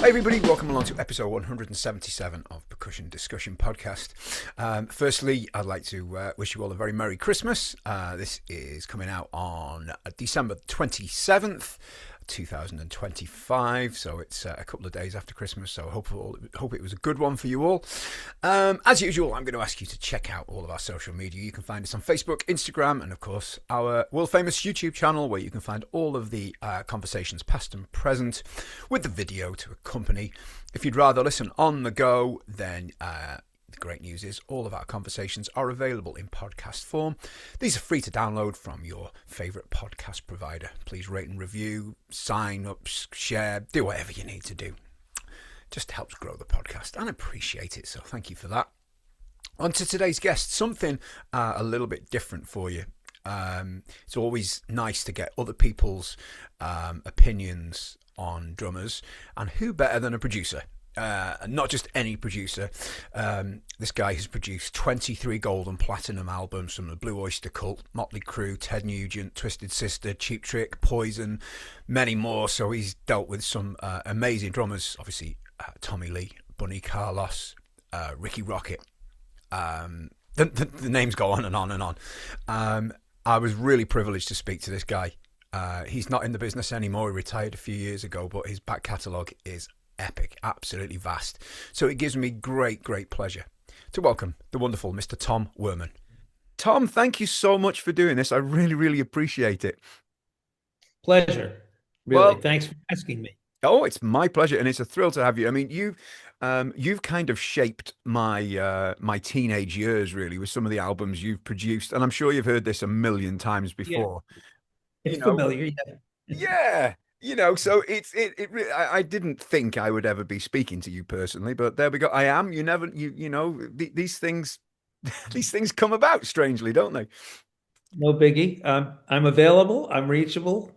Hey everybody, welcome along to episode 177 of Percussion Discussion Podcast. Firstly, I'd like to wish you all a very Merry Christmas. This is coming out on December 27th, 2025, so it's a couple of days after Christmas, so I hope it was a good one for you all. As usual, I'm going to ask you to check out all of our social media. You can find us on Facebook, Instagram, and of course our world famous YouTube channel, where you can find all of the conversations past and present with the video to accompany. If you'd rather listen on the go, then the great news is all of our conversations are available in podcast form. These are free to download from your favourite podcast provider. Please rate and review, sign up, share, do whatever you need to do. Just helps grow the podcast and I appreciate it, so thank you for that. On to today's guest, something a little bit different for you. It's always nice to get other people's opinions on drummers, and who better than a producer? Not just any producer. This guy has produced 23 gold and platinum albums from the Blue Oyster Cult, Motley, Crue, Ted Nugent, Twisted Sister, Cheap Trick, Poison, many more. So he's dealt with some amazing drummers, obviously Tommy Lee, Bun.E, Carlos, Rikki Rockett. The names go on and on and on. I was really privileged to speak to this guy. He's not in the business anymore. He retired a few years ago, but his back catalogue is epic, absolutely vast. So it gives me great pleasure to welcome the wonderful Mr. Tom Werman. Tom, thank you so much for doing this. I really appreciate it. Pleasure. Really. Well, thanks for asking me. Oh, it's my pleasure, and it's a thrill to have you. I mean, you've kind of shaped my my teenage years, really, with some of the albums you've produced, and I'm sure you've heard this a million times before. Yeah. It's familiar. Yeah. So I didn't think I would ever be speaking to you personally, but there we go. I am. These things come about strangely, don't they? No biggie. I'm available. I'm reachable.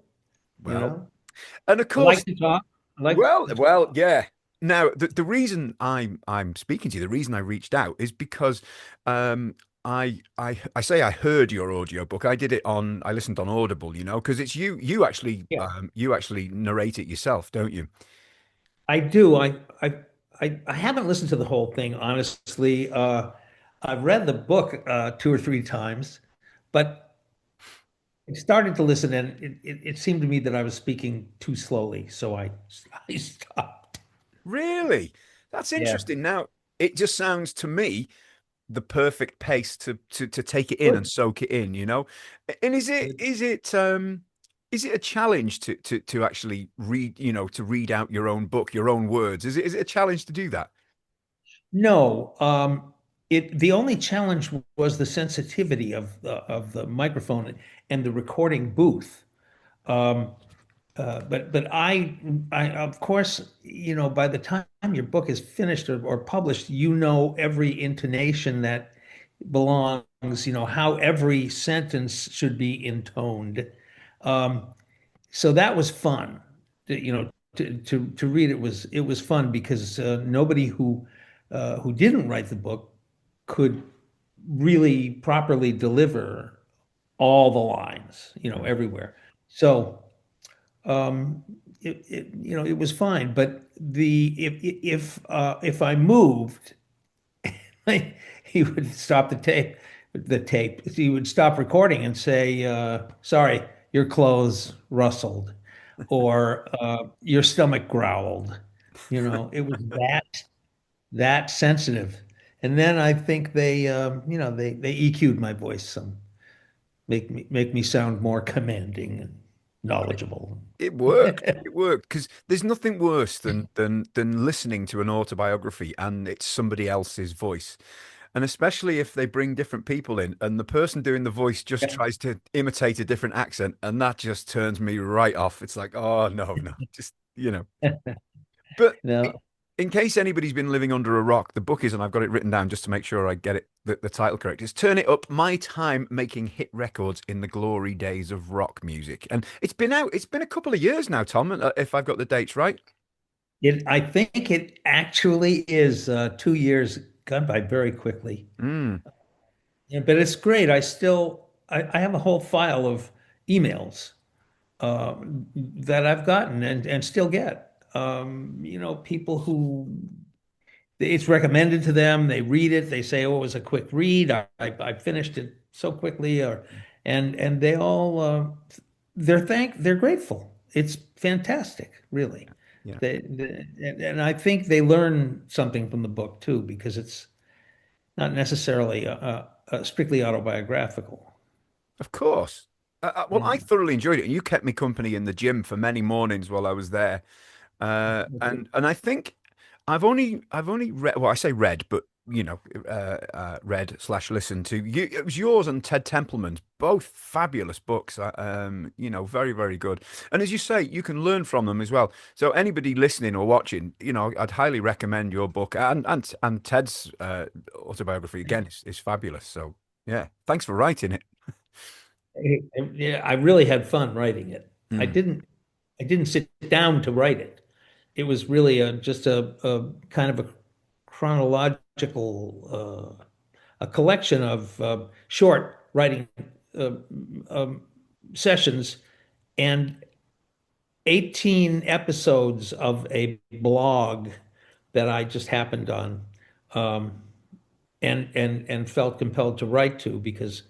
Well, and of course, I like to talk. Well, yeah. Now, the reason I'm speaking to you, the reason I reached out is because I say I heard your audiobook. I listened on Audible, because it's you actually narrate it yourself, don't you? I do. I haven't listened to the whole thing, honestly. I've read the book 2 or 3 times, but I started to listen and it seemed to me that I was speaking too slowly, so I stopped. Really? That's interesting. Yeah. Now, it just sounds to me the perfect pace to take it in and soak it in, And is it a challenge to actually read, to read out your own book, your own words? Is it a challenge to do that? No. The only challenge was the sensitivity of the microphone and the recording booth. But I of course, by the time your book is finished or published, every intonation that belongs, how every sentence should be intoned. So that was fun. To read it was fun because nobody who didn't write the book could really properly deliver all the lines, everywhere. So it was fine, but if I moved, he would stop the tape. He would stop recording and say, "Sorry, your clothes rustled," or "Your stomach growled." It was that sensitive. And then I think they EQ'd my voice some, make me sound more commanding and knowledgeable. It worked. It worked because there's nothing worse than listening to an autobiography and it's somebody else's voice, and especially if they bring different people in and the person doing the voice just tries to imitate a different accent, and that just turns me right off. It's like, oh no, just But no. In case anybody's been living under a rock, the book is, and I've got it written down just to make sure I get it the title correct. It's Turn It Up: My Time Making Hit Records in the Glory Days of Rock Music. And it's been out, it's been a couple of years now, Tom, if I've got the dates right. I think it actually is 2 years, gone by very quickly. Yeah, but it's great. I have a whole file of emails that I've gotten and still get. people who it's recommended to them, they read it, they say, "Oh, it was a quick read. I finished it so quickly," or and they all they're grateful. It's fantastic, really. Yeah. And I think they learn something from the book too, because it's not necessarily strictly autobiographical. Of course. Well, I Yeah. thoroughly enjoyed it, and you kept me company in the gym for many mornings while I was there. And I think I've only read, well, I say read, but read slash listened to you. It was yours and Ted Templeman's, both fabulous books. Very very good. And as you say, you can learn from them as well. So anybody listening or watching, I'd highly recommend your book and Ted's autobiography again is fabulous. So yeah, thanks for writing it. Yeah, I really had fun writing it. I Mm, didn't I didn't sit down to write it. It was really just a kind of a chronological a collection of short writing uh, um, sessions and 18 episodes of a blog that I just happened on, um, and felt compelled to write to, because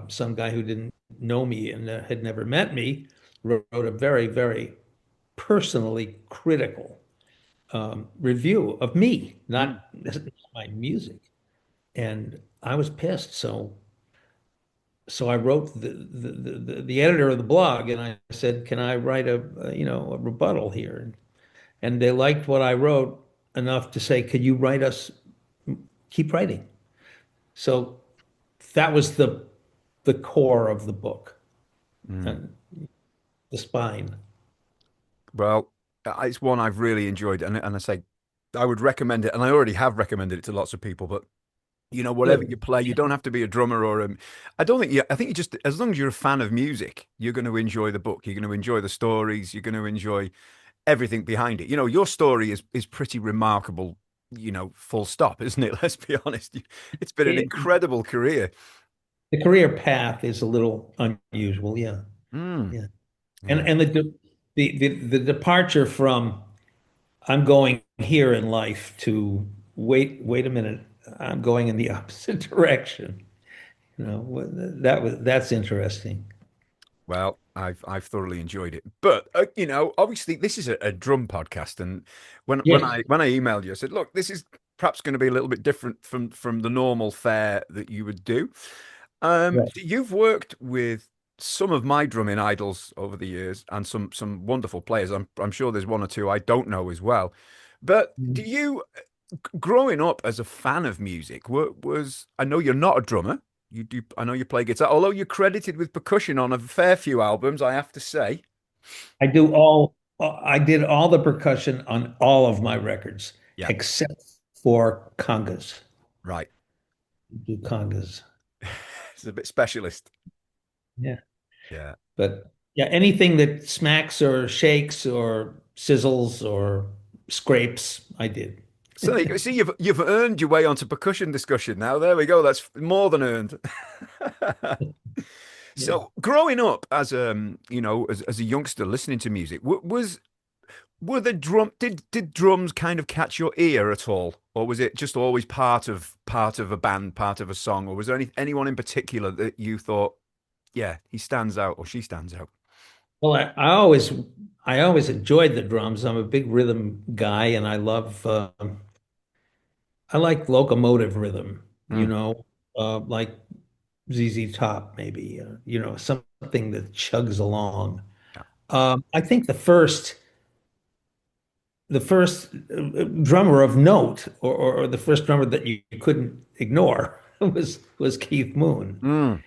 some guy who didn't know me and had never met me wrote a very, very personally critical review of me, mm. not my music. And I was pissed. So I wrote the editor of the blog, and I said, "Can I write a rebuttal here?" And they liked what I wrote enough to say, "Could you write us, keep writing?" So that was the core of the book, Mm. and the spine. Well, it's one I've really enjoyed, and I say I would recommend it, and I already have recommended it to lots of people. But whatever you Good. play, you don't have to be a drummer or a. I don't think you. I think you just, as long as you're a fan of music, you're going to enjoy the book. You're going to enjoy the stories. You're going to enjoy everything behind it. Your story is pretty remarkable. Full stop, isn't it? Let's be honest. It's been an It, incredible career. the career path is a little unusual, yeah, Mm, yeah. And yeah. and the departure from I'm going here in life to wait a minute, I'm going in the opposite direction. That's interesting. Well, I've thoroughly enjoyed it, but obviously this is a drum podcast, and when Yes. I emailed you, I said, look, this is perhaps going to be a little bit different from the normal fare that you would do. Right. So you've worked with some of my drumming idols over the years, and some wonderful players. I'm sure there's one or two I don't know as well. But do you, growing up as a fan of music, was I know you're not a drummer. You do. I know you play guitar, although you're credited with percussion on a fair few albums, I have to say. I did all the percussion on all of my records Yeah, except for congas. right. Do congas. It's a bit specialist. Yeah. Yeah. But yeah, anything that smacks or shakes or sizzles or scrapes, I did. So you see, you've earned your way onto percussion discussion now. There we go. That's more than earned. Yeah. So growing up as a youngster listening to music, were the did drums kind of catch your ear at all, or was it just always part of a band, part of a song, or was there anyone in particular that you thought, yeah, he stands out or she stands out? Well, I always enjoyed the drums. I'm a big rhythm guy, and I like locomotive rhythm, Mm, like ZZ Top, maybe, something that chugs along. yeah. I think the first drummer of note, or the first drummer that you couldn't ignore, was Keith Moon. Mm.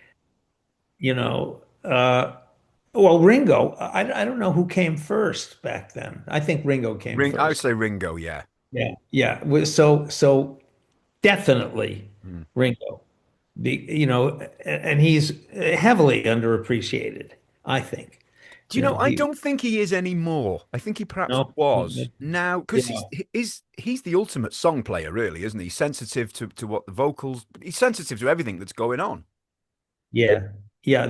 You know, well, Ringo. I don't know who came first back then. I think Ringo came I would first. say Ringo, yeah. Yeah, yeah. So definitely Mm. Ringo. And he's heavily underappreciated, I think. Do you know, I He don't think he is anymore. I think he perhaps no, was now because yeah, he's the ultimate song player, really, isn't he? Sensitive to what the vocals, he's sensitive to everything that's going on. yeah, yeah.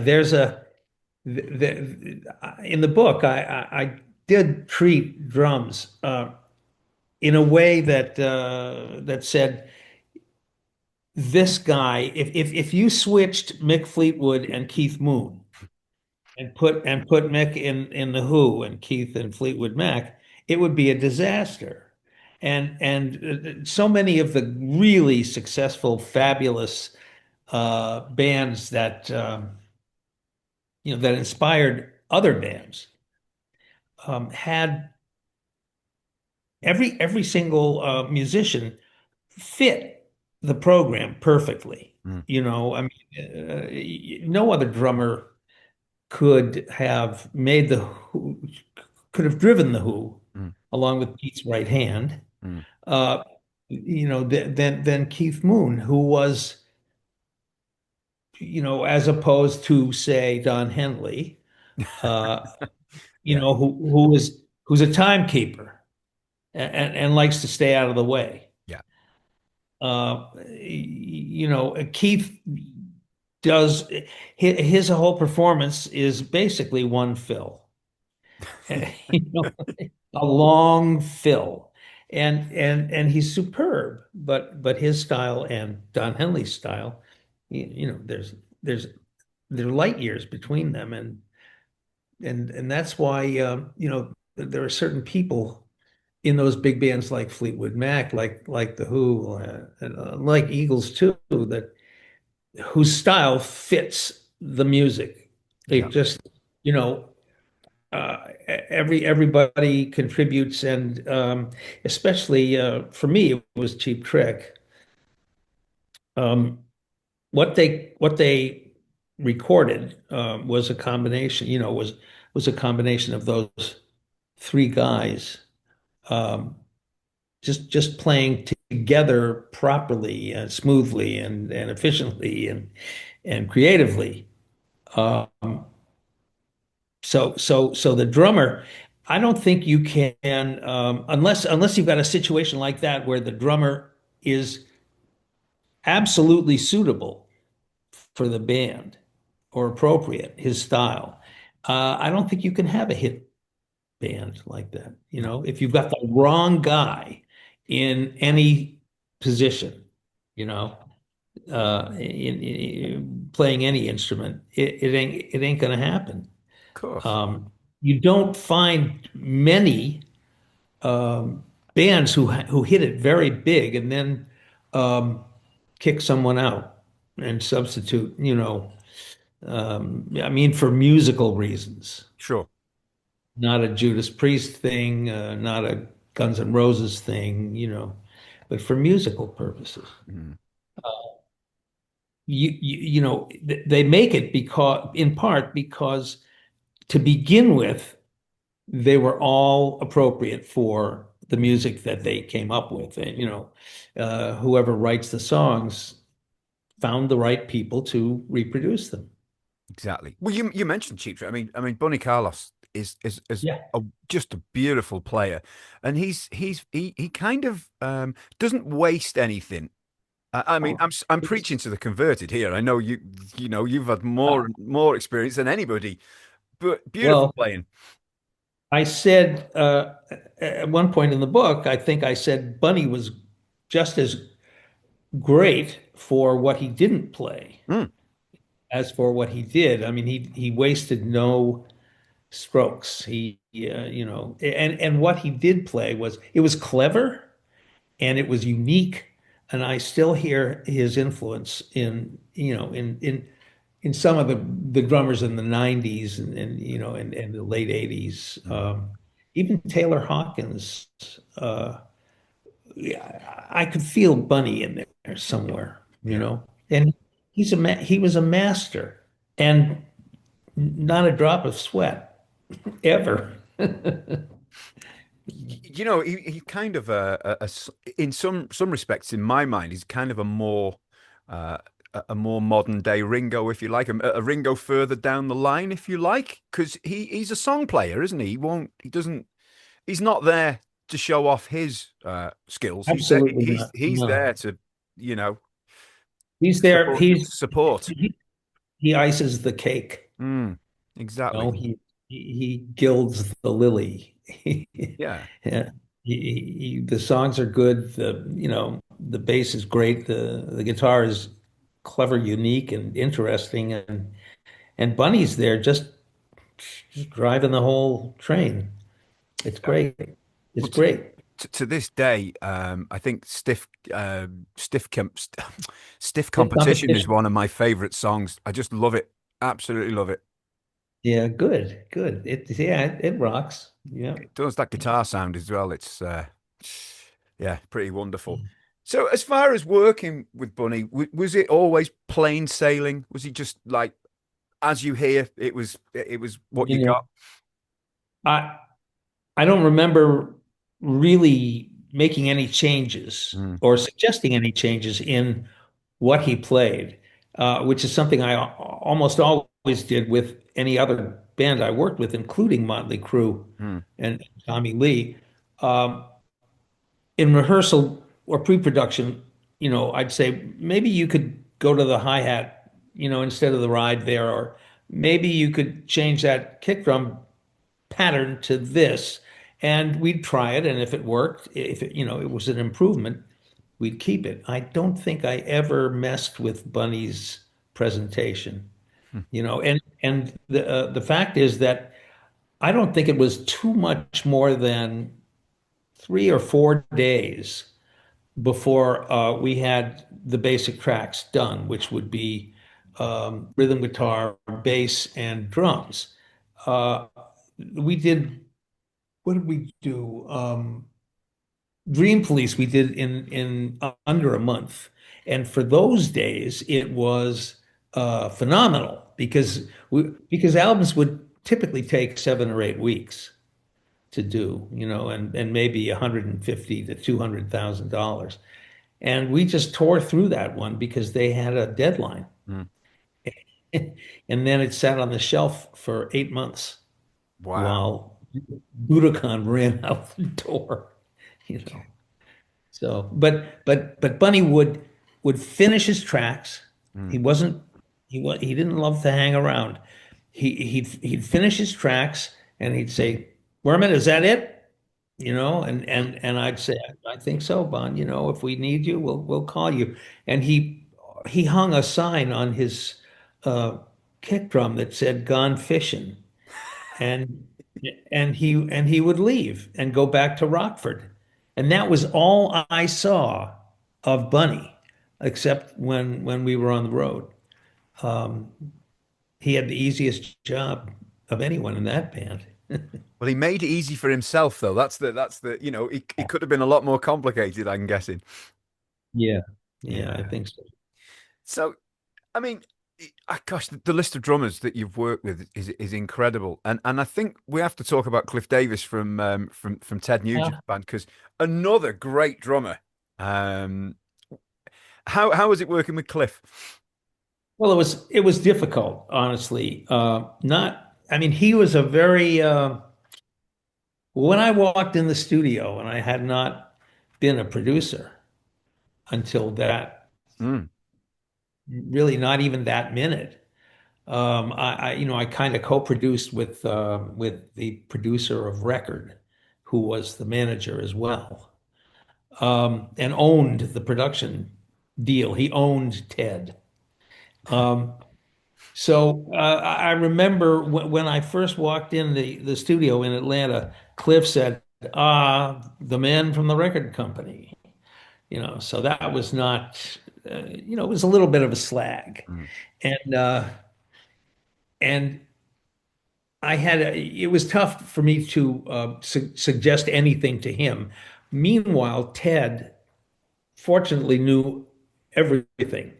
In the book, I did treat drums in a way that that said, this guy, if you switched Mick Fleetwood and Keith Moon and put Mick in the Who and Keith and Fleetwood Mac, it would be a disaster. And so many of the really successful, fabulous bands that that inspired other bands had every single musician fit the program perfectly. Mm, I mean, no other drummer could have made the Who, could have driven the Who mm, along with Keith's right hand. mm. Uh, than Keith Moon, who was, as opposed to say Don Henley, uh, Yeah, who's a timekeeper and likes to stay out of the way. yeah, Keith does his whole performance is basically one fill, you know, a long fill, and he's superb. But his style and Don Henley's style, there's there are light years between them, and that's why there are certain people in those big bands like Fleetwood Mac, like the Who, and like Eagles too, that whose style fits the music. yeah. It just, you know, everybody contributes, and especially for me, it was Cheap Trick. Um, what they recorded was a combination, was a combination of those three guys um, just playing together properly and smoothly and efficiently and creatively. Um, so the drummer, I don't think you can unless you've got a situation like that where the drummer is absolutely suitable for the band or appropriate, his style. I don't think you can have a hit band like that. No, If you've got the wrong guy in any position, you know, playing any instrument, it ain't going to happen. of course. Um, you don't find many bands who hit it very big and then um, kick someone out and substitute. I mean, for musical reasons, Sure. not a Judas Priest thing, not a Guns N' Roses thing, but for musical purposes. Mm, They make it in part because to begin with, they were all appropriate for the music that they came up with. And, whoever writes the songs found the right people to reproduce them. exactly. Well, you mentioned Cheap Trick. I mean, Bunny Carlos is Yeah. just a beautiful player, and he kind of doesn't waste anything. I mean, Oh, I'm preaching to the converted here. I know you've had more experience than anybody, but beautiful well, playing. I said at one point in the book, I think I said Bunny was just as great for what he didn't play Mm, as for what he did. I mean, he wasted no strokes. And what he did play was clever and it was unique. And I still hear his influence in some of the drummers in the 90s and the late 80s. mm, Even Taylor Hawkins, yeah, I could feel Bunny in there somewhere, yeah. and he was a master and not a drop of sweat ever. He kind of in some respects, in my mind, he's kind of uh, a more modern day Ringo, if you like, a Ringo further down the line, if you like, because he's a song player, isn't he? He's not there to show off his skills. He's there, Absolutely not. he's No, there to you know he's there. support. He ices the cake. Mm, exactly. He gilds the lily, Yeah. Yeah. The songs are good. The bass is great. The guitar is clever, unique, and interesting. And Bunny's there just driving the whole train. It's Yeah. great. It's Well, great. to this day, I think Stiff Good Competition is competition. one of my favorite songs. I just love it. Absolutely love it. Yeah, good, good. It rocks. Yeah. It does that guitar sound as well. It's yeah, pretty wonderful. So as far as working with Bunny, was it always plain sailing? Was he just like as you hear, it was what you You know, got? I I don't remember really making any changes Mm, or suggesting any changes in what he played, which is something I almost always did with any other band I worked with, including Motley Crue mm, and Tommy Lee. Um, in rehearsal or pre-production, I'd say maybe you could go to the hi-hat, instead of the ride there, or maybe you could change that kick drum pattern to this, and we'd try it, and if it worked, if it was an improvement, we'd keep it. I don't think I ever messed with Bunny's presentation, mm. and the fact is that I don't think it was too much more than 3 or 4 days before we had the basic tracks done, which would be rhythm guitar, bass, and drums. Uh, we did, what did we do? Dream Police we did in under a month. And for those days, it was phenomenal because albums would typically take 7 or 8 weeks to do, and maybe 150 to $200,000. And we just tore through that one because they had a deadline. Mm. And then it sat on the shelf for 8 months Wow. while Budokan ran out the door, you know. So, but Bunny would finish his tracks. Mm. He wasn't he didn't love to hang around. He'd finish his tracks and he'd say, "Werman, is that it?" And I'd say, I think so, Bon. If we need you, we'll call you. And he hung a sign on his uh, kick drum that said "Gone fishing," and and he would leave and go back to Rockford, and that was all I saw of Bunny, except when we were on the road. Um, he had the easiest job of anyone in that band. Well, he made it easy for himself, though. It could have been a lot more complicated, I'm guessing. Yeah, yeah, I Yeah. think so. So, I mean, gosh, the list of drummers that you've worked with is incredible, and I think we have to talk about Cliff Davis from Ted Nugent's band because another great drummer. Um, how was it working with Cliff? Well, it was difficult, honestly. Not, I mean, he was a very when I walked in the studio, and I had not been a producer until that, Mm, really not even that minute. I kind of co-produced with the producer of record, who was the manager as well, and owned the production deal. He owned Ted. Um, So I remember when I first walked in the studio in Atlanta, Cliff said, the man from the record company." So that was not, it was a little bit of a slag. mm, And and it was tough for me to suggest anything to him. Meanwhile, Ted fortunately knew everything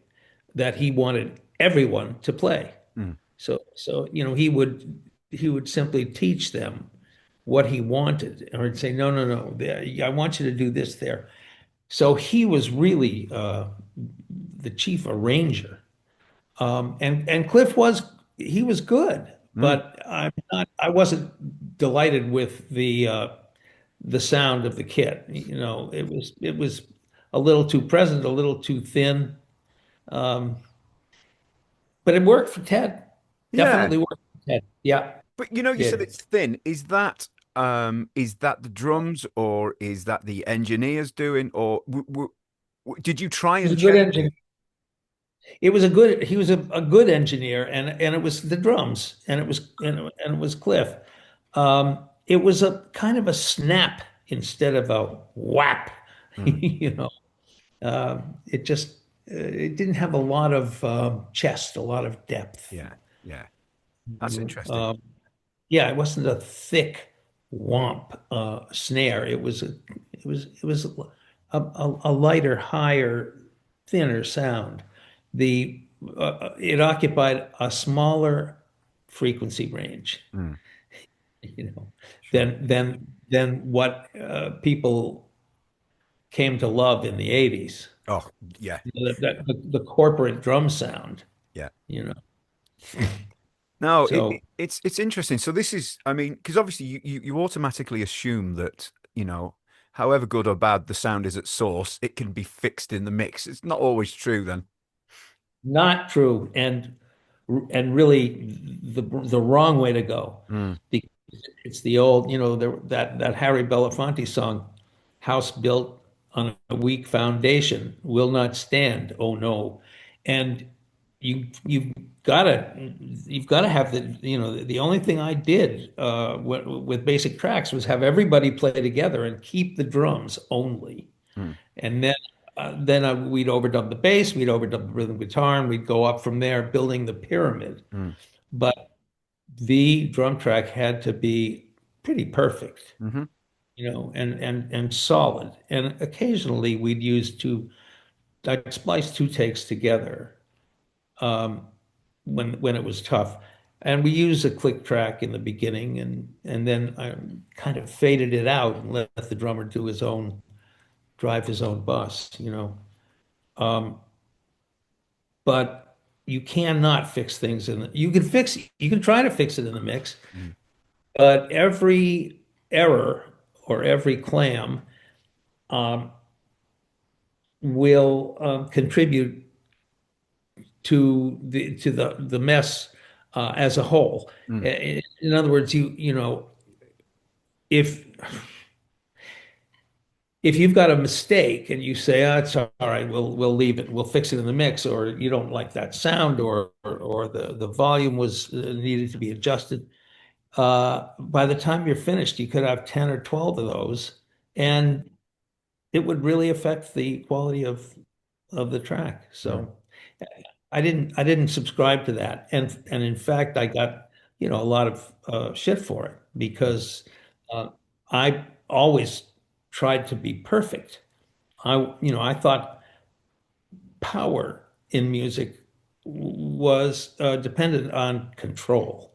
that he wanted everyone to play. mm. So he would simply teach them what he wanted, or he'd say, "No, no, no, I want you to do this there." So he was really the chief arranger, and Cliff he was good, Mm. but I wasn't delighted with the sound of the kit. It was a little too present, a little too thin, um, but it worked for Ted. Yeah, Definitely worked for Ted. Yeah, but you said did. it's thin. Is that? is that the drums, or is that the engineers doing, or did you try He was and a good change it? engineer. It was a good, he was a good engineer, and it was the drums, and it was Cliff. It was a kind of a snap instead of a whap, Mm, you know. It just it didn't have a lot of chest, a lot of depth. yeah, yeah, You that's know. interesting. Yeah, it wasn't a thick whomp snare. It was a lighter, higher, thinner sound. The it occupied a smaller frequency range, Mm, you know, sure. than what people came to love in the 80s. Oh, yeah, The corporate drum sound, yeah. you know. No, So it's interesting. So this is, I mean, because obviously you automatically assume that, however good or bad the sound is at source, it can be fixed in the mix. It's not always true then. not true, and really the wrong way to go. Mm, Because it's the old, that Harry Belafonte song, "House built on a weak foundation will not stand. Oh no!" And you you've you've got to have the only thing I did with basic tracks was have everybody play together and keep the drums only. mm, And then we'd overdub the bass, we'd overdub the rhythm guitar, and we'd go up from there, building the pyramid. mm, But the drum track had to be pretty perfect, hmm and solid. And occasionally I'd splice two takes together um, when it was tough. And we used a click track in the beginning, and then I kind of faded it out and let the drummer drive his own bus. Um, but you cannot fix things you can try to fix it in the mix, mm, but every error or every clam um, will contribute to the mess as a whole. mm, In other words, if if you've got a mistake and you say, "Oh, it's all right, we'll leave it, we'll fix it in the mix," or you don't like that sound, or the volume was needed to be adjusted, by the time you're finished, you could have 10 or 12 of those, and it would really affect the quality of the track. mm, So I didn't subscribe to that. And in fact, I got, a lot of shit for it mm, because I always tried to be perfect. I thought power in music was dependent on control.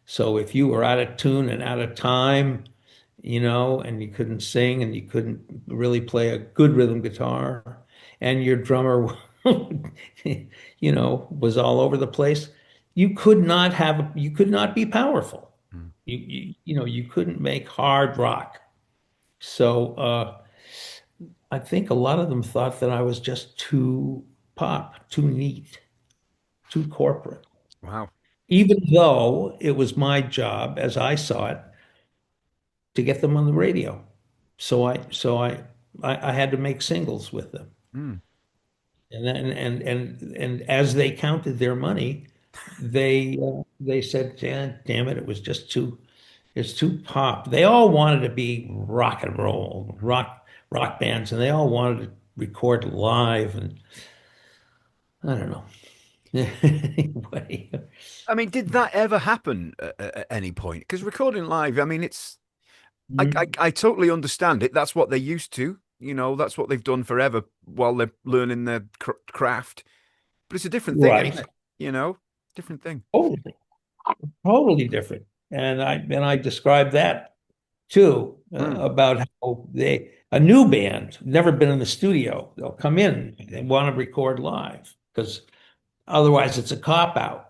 So if you were out of tune and out of time, and you couldn't sing and you couldn't really play a good rhythm guitar, and your drummer, was all over the place, you could not be powerful. mm. You couldn't make hard rock. So I think a lot of them thought that I was just too pop, too neat, too corporate, Wow. even though it was my job, as I saw it, to get them on the radio. So I had to make singles with them. Mm. And as they counted their money, they said, damn it, it's too pop. They all wanted to be rock and roll, rock bands, and they all wanted to record live, and I don't know. Anyway. I mean, did that ever happen at any point? Because recording live, I mean, I totally understand it. That's what they're used to. That's what they've done forever while they're learning their craft. But it's a different thing, isn't Right. it? Different thing. Totally, totally different. And I described that too, Mm, about how a new band, never been in the studio, they'll come in, they want to record live because otherwise it's a cop out.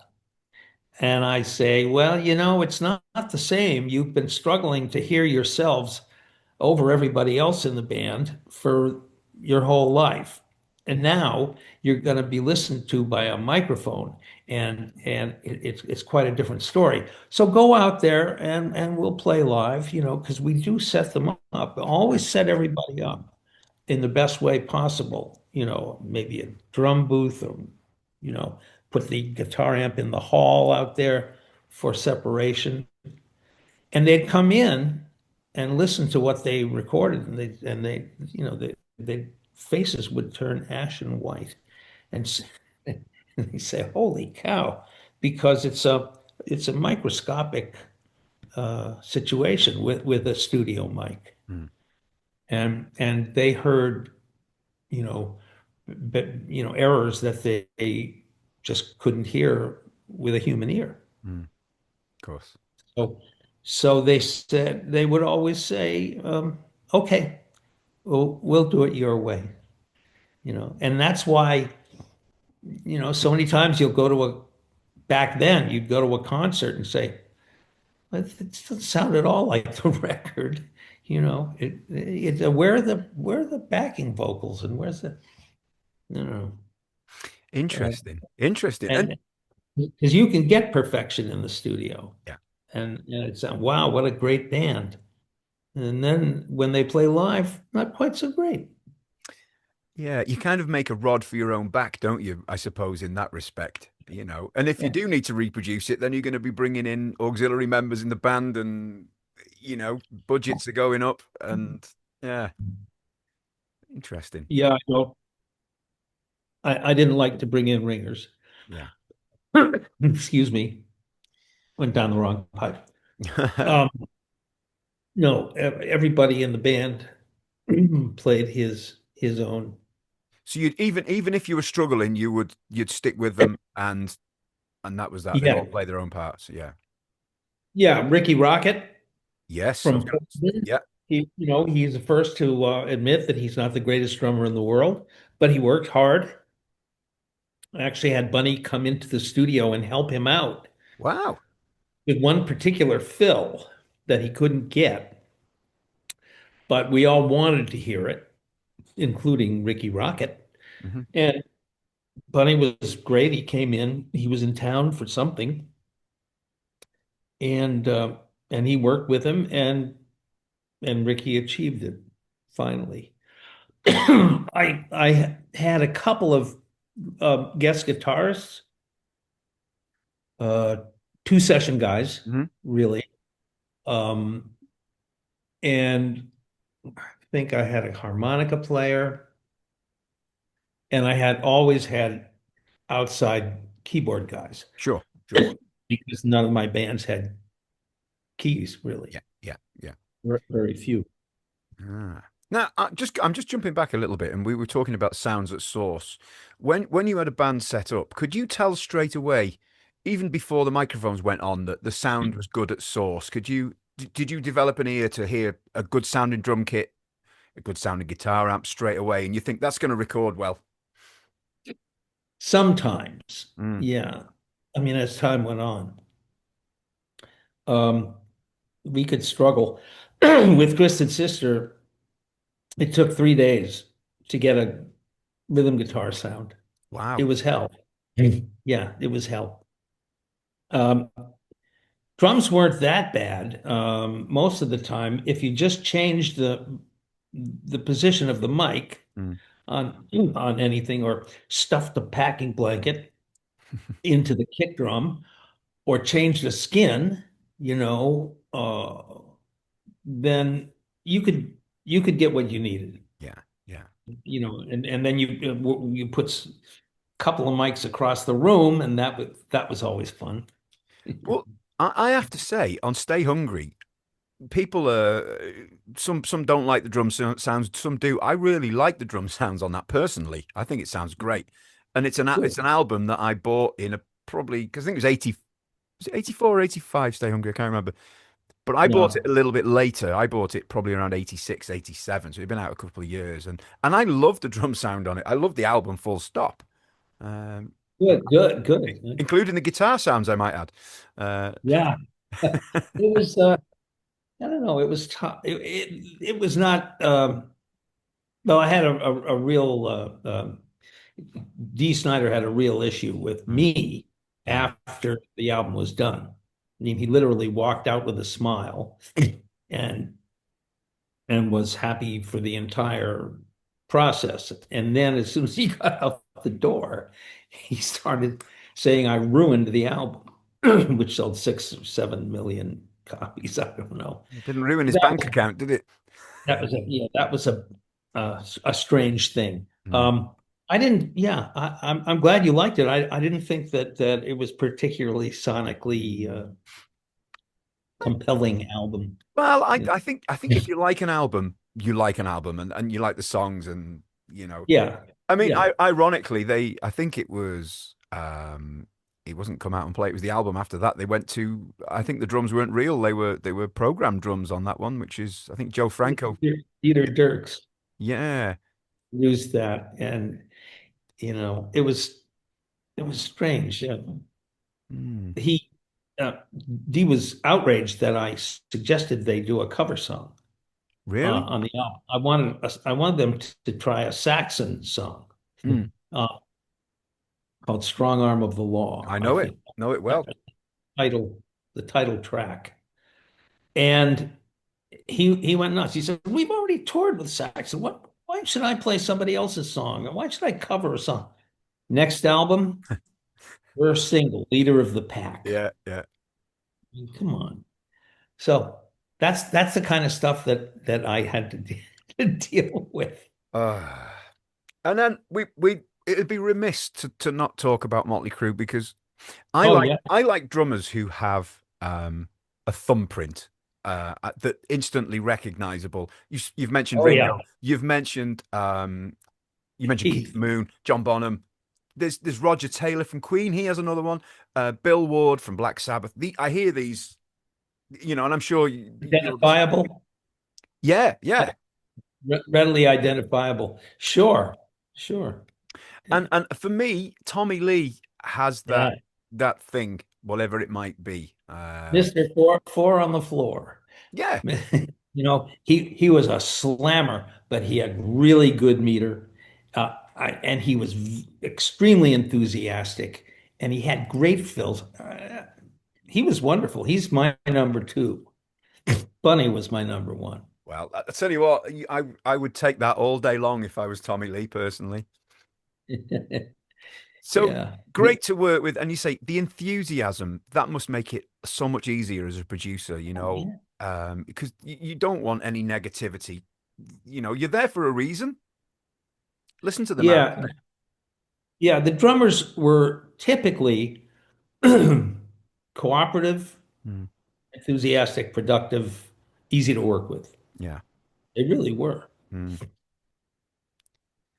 And I say, well, it's not the same. You've been struggling to hear yourselves over everybody else in the band for your whole life. And now you're going to be listened to by a microphone, and it's quite a different story. So go out there and we'll play live, because we do set them up. Mm, Always set everybody up in the best way possible. Maybe a drum booth, or put the guitar amp in the hall out there for separation. And they'd come in and listen to what they recorded, and they faces would turn ashen white, and, and they say, "Holy cow!" Because it's a microscopic situation with a studio mic, mm, and they heard errors that they just couldn't hear with a human ear. mm, of course. So, so they would always say, "Okay, we'll do it your way," and that's why, so many times you'll go to back then, you'd go to a concert and say, it doesn't sound at all like the record. Where are the backing vocals, and where's the, you know, uh, Interesting. Interesting. And and because you can get perfection in the studio, yeah. and it's wow, what a great band. And then when they play live, not quite so great. Yeah, you kind of make a rod for your own back, don't you? I suppose in that respect, you know. And if you Yeah. do need to reproduce it, then you're going to be bringing in auxiliary members in the band, and budgets are going up. And yeah, interesting. Yeah, no, I didn't like to bring in ringers. Yeah. Excuse me, went down the wrong pipe. Um, no, everybody in the band played his own. So you'd even if you were struggling, you'd stick with them, and that was that. They'd all Yeah, play their own parts. Yeah. yeah. Rikki Rockett Yes. from Percussion. Yeah. He's the first to admit that he's not the greatest drummer in the world, but he worked hard. I actually had Bun.E come into the studio and help him out Wow. with one particular fill that he couldn't get, but we all wanted to hear it, including Rikki Rockett. Hmm. And Bunny was great. He came in, he was in town for something, and he worked with him, and Ricky achieved it finally. I had a couple of guest guitarists, uh, two session guys, Hmm. really. Um, and I think I had a harmonica player, and I had always had outside keyboard guys Sure. Sure. because none of my bands had keys, really. Yeah. Yeah. Yeah. Very few. Ah. Now, I'm just jumping back a little bit, and we were talking about sounds at source. When you had a band set up, could you tell straight away, even before the microphones went on, that the sound was good at source? Did you develop an ear to hear a good sounding drum kit, a good sounding guitar amp straight away, and you think that's going to record well? Sometimes, Mm. yeah. I mean, as time went on, um, we could struggle. With Kristen Sister, it took 3 days to get a rhythm guitar sound. It Wow. was hell. Yeah, it was hell. Um, Drums weren't that bad most of the time. If you just changed the position of the mic Mm. on anything, or stuffed the packing blanket into the kick drum, or changed the skin, then you could get what you needed, Yeah. Yeah. and then you put a couple of mics across the room, and that was always fun. Well, I have to say, on Stay Hungry, people some don't like the sounds, some do. I really like the drum sounds on that personally. I think it sounds great, and it's Cool. an album that I bought in a probably because I think it was 80, was it 84 or 85. Stay Hungry, I can't remember. But I bought Yeah. it a little bit later. I bought it probably around 86, 87. So it'd been out a couple of years, and I love the drum sound on it. I love the album full stop. Um, Good, good, good. including the guitar sounds, I might add. Uh, Yeah. It was I don't know, it was tough. It was not though I had a real Dee Snider had a real issue with Mm. me Yeah. after the album was done. I mean, he literally walked out with a smile and was happy for the entire process. And then as soon as he got out the door, he started saying I ruined the album, which sold 6 or 7 million copies. I don't know. It didn't ruin his That bank was account, did it? that was a strange thing. Mm. I didn't. Yeah, I'm glad you liked it. I didn't think that it was particularly sonically compelling album. Well, Yeah, I think if you like an album, you like an album, and you like the songs, and you know. yeah, I mean, yeah. ironically, I think it was he wasn't come out and play. It was the album after that. They went to. I think the drums weren't real. They were programmed drums on that one, which is I think Joe Franco. Peter Dirks Yeah. used that, and it was strange. Yeah. Hmm. He uh, Dee was outraged that I suggested they do a cover song Really? on the album. I wanted them to try a Saxon song Hmm. uh, called "Strong Arm of the Law." I I know it. think Know it that well. was the title track. And he went nuts. He said, "We've already toured with Saxon. Why should I play somebody else's song? Why should I cover a song?" Next album, first single, Leader of the Pack. Yeah, yeah. I mean, come on. So that's the kind of stuff that I had to deal with. Uh, and then we it'd be remiss to not talk about Motley Crue because Oh yeah. I like drummers who have a thumbprint that instantly recognizable. You've mentioned Oh yeah. Ringo. You mentioned Keith Keith. Moon, John Bonham. There's Roger Taylor from Queen. He has another one. Bill Ward from Black Sabbath. I hear these, and I'm sure you're the same. Identifiable. Yeah, yeah. Readily identifiable. Sure. Sure. And for me, Tommy Lee has Yeah. that thing, whatever it might be. Mr. Four on the floor. Yeah. He was a slammer, but he had really good meter. And he was extremely enthusiastic, and he had great fills. He was wonderful. He's my number two. Bun.E was my number one. Well, I tell you what, I would take that all day long if I was Tommy Lee personally. So Yeah. great to work with, and you say the enthusiasm that must make it so much easier as a producer, Yeah. because you don't want any negativity. You're there for a reason. Listen to the man. Yeah. Yeah. The drummers were typically cooperative, Mm, enthusiastic, productive, easy to work with. yeah. They really were. Mm,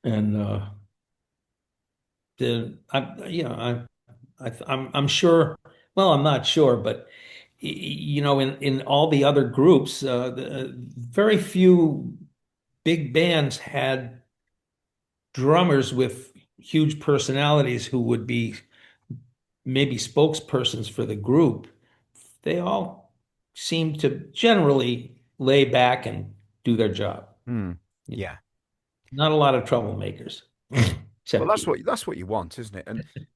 And the I you know I'm sure. Well, I'm not sure, but in all the other groups, very few big bands had drummers with huge personalities who would be maybe spokespersons for the group. They all seem to generally lay back and do their job. mm, yeah. Not a lot of troublemakers, Well, except you. that's what you want, isn't it?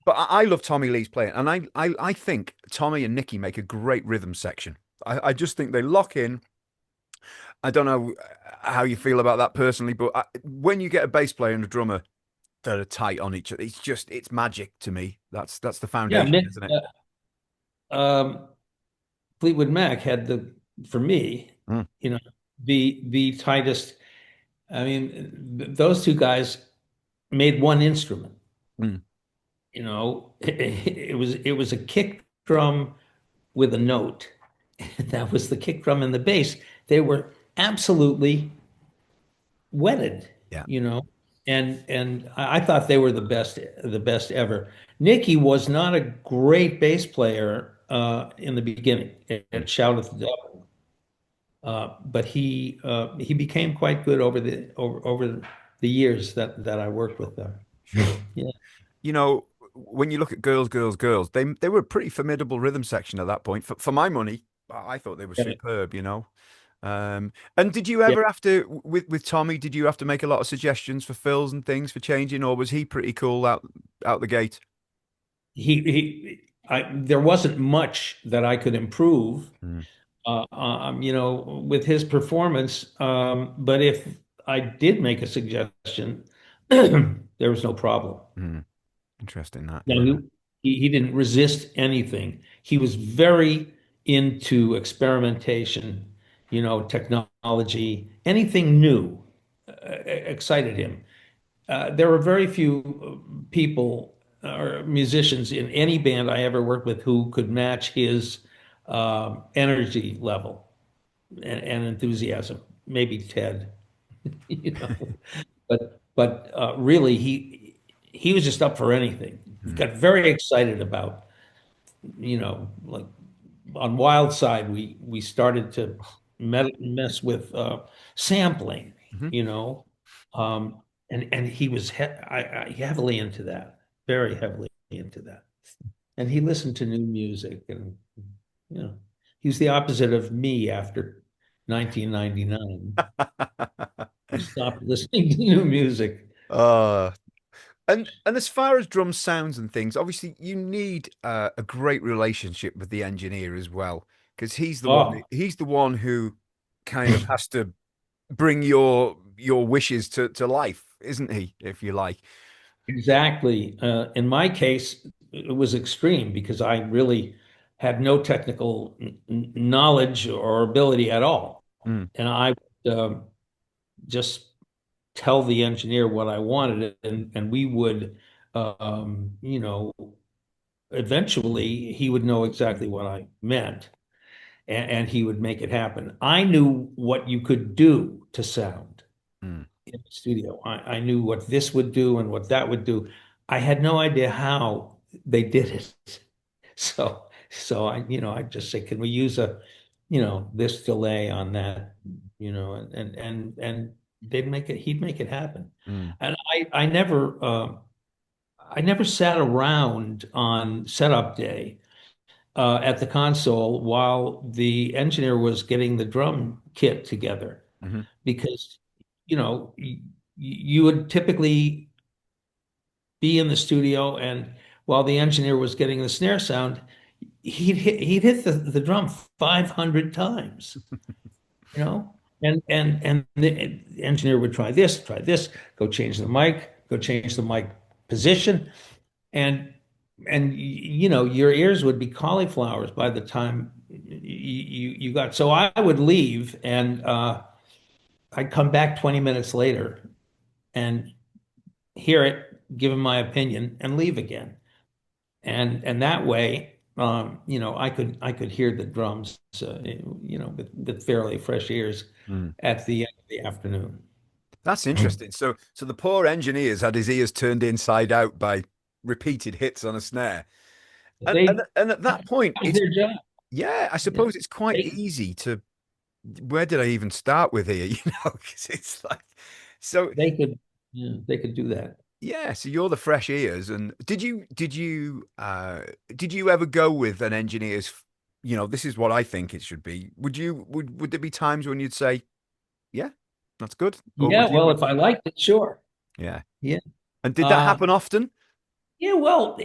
But I love Tommy Lee's playing, and I think Tommy and Nicky make a great rhythm section. I just think they lock in. I don't know how you feel about that personally, but when you get a bass player and a drummer that are tight on each other, it's magic to me. That's the Yeah, foundation, isn't it? um, Fleetwood Mac had for me, Mm, you know, the tightest. I mean, those two guys made one instrument. mm, It was a kick drum with a note. That was the kick drum and the bass. They were absolutely wedded, yeah. you know, and I thought they were the best ever. Nicky was not a great bass player in the beginning Mm. at Shout at the Devil, but he became quite good over the years that I worked with them. Sure. Yeah, When you look at Girls, Girls, Girls, they were a pretty formidable rhythm section at that point. For my money, I thought they were yeah, superb. And did you Yeah, ever have to with Tommy? Did you have to make a lot of suggestions for fills and things for changing, or was he pretty cool out the gate? there wasn't much that I could improve, Mm, with his performance. But if I did make a suggestion, there was no problem. mm. Interesting that, No, yeah. he didn't resist anything. He was very into experimentation, technology, anything new excited him. There were very few people or musicians in any band I ever worked with who could match his energy level and enthusiasm. Maybe Ted, you know, but really he was just up for anything. He Mm, got very excited about, like on Wild Side, we started to mess with sampling, mhm. you know, and he was heavily into that, very heavily into that. And he listened to new music, and he's the opposite of me after 1999. I stopped listening to new music. Uh, and as far as drum sounds and things, obviously you need a great relationship with the engineer as well, because Oh, he's the one who kind of has to bring your wishes to life, isn't he? If you like. exactly. In my case, it was extreme because I really had no technical knowledge or ability at all. Mm, And I would just tell the engineer what I wanted, and we would, eventually he would know exactly what I meant, and he would make it happen. I knew what you could do to sound mm, in the studio. I knew what this would do and what that would do. I had no idea how they did it. So I just say, can we use this delay on that, and he'd make it happen. mm, And I never sat around on setup day at the console while the engineer was getting the drum kit together mhm. because you would typically be in the studio, and while the engineer was getting the snare sound, he'd hit the drum 500 times, and the engineer would try this, go change the mic position, and your ears would be cauliflowers by the time you got. So I would leave, and I'd come back 20 minutes later and hear it, give him my opinion, and leave again. And that way, I could hear the drums, with fairly fresh ears Mm. at the end of the afternoon. That's interesting. So the poor engineers had his ears turned inside out by repeated hits on a snare. And and, They and at that point, That was it's their job. yeah, I Yeah. suppose it's quite They easy to where did I even start with here? 'Cause it's like so they could they could do that. yeah, so you're the fresh ears and did you ever go with an engineer's, this is what I think it should be. Would there be times when you'd say, yeah, that's good? Or Yeah, well, if I liked it, sure. yeah. Yeah. And did that Uh, happen often? yeah, well,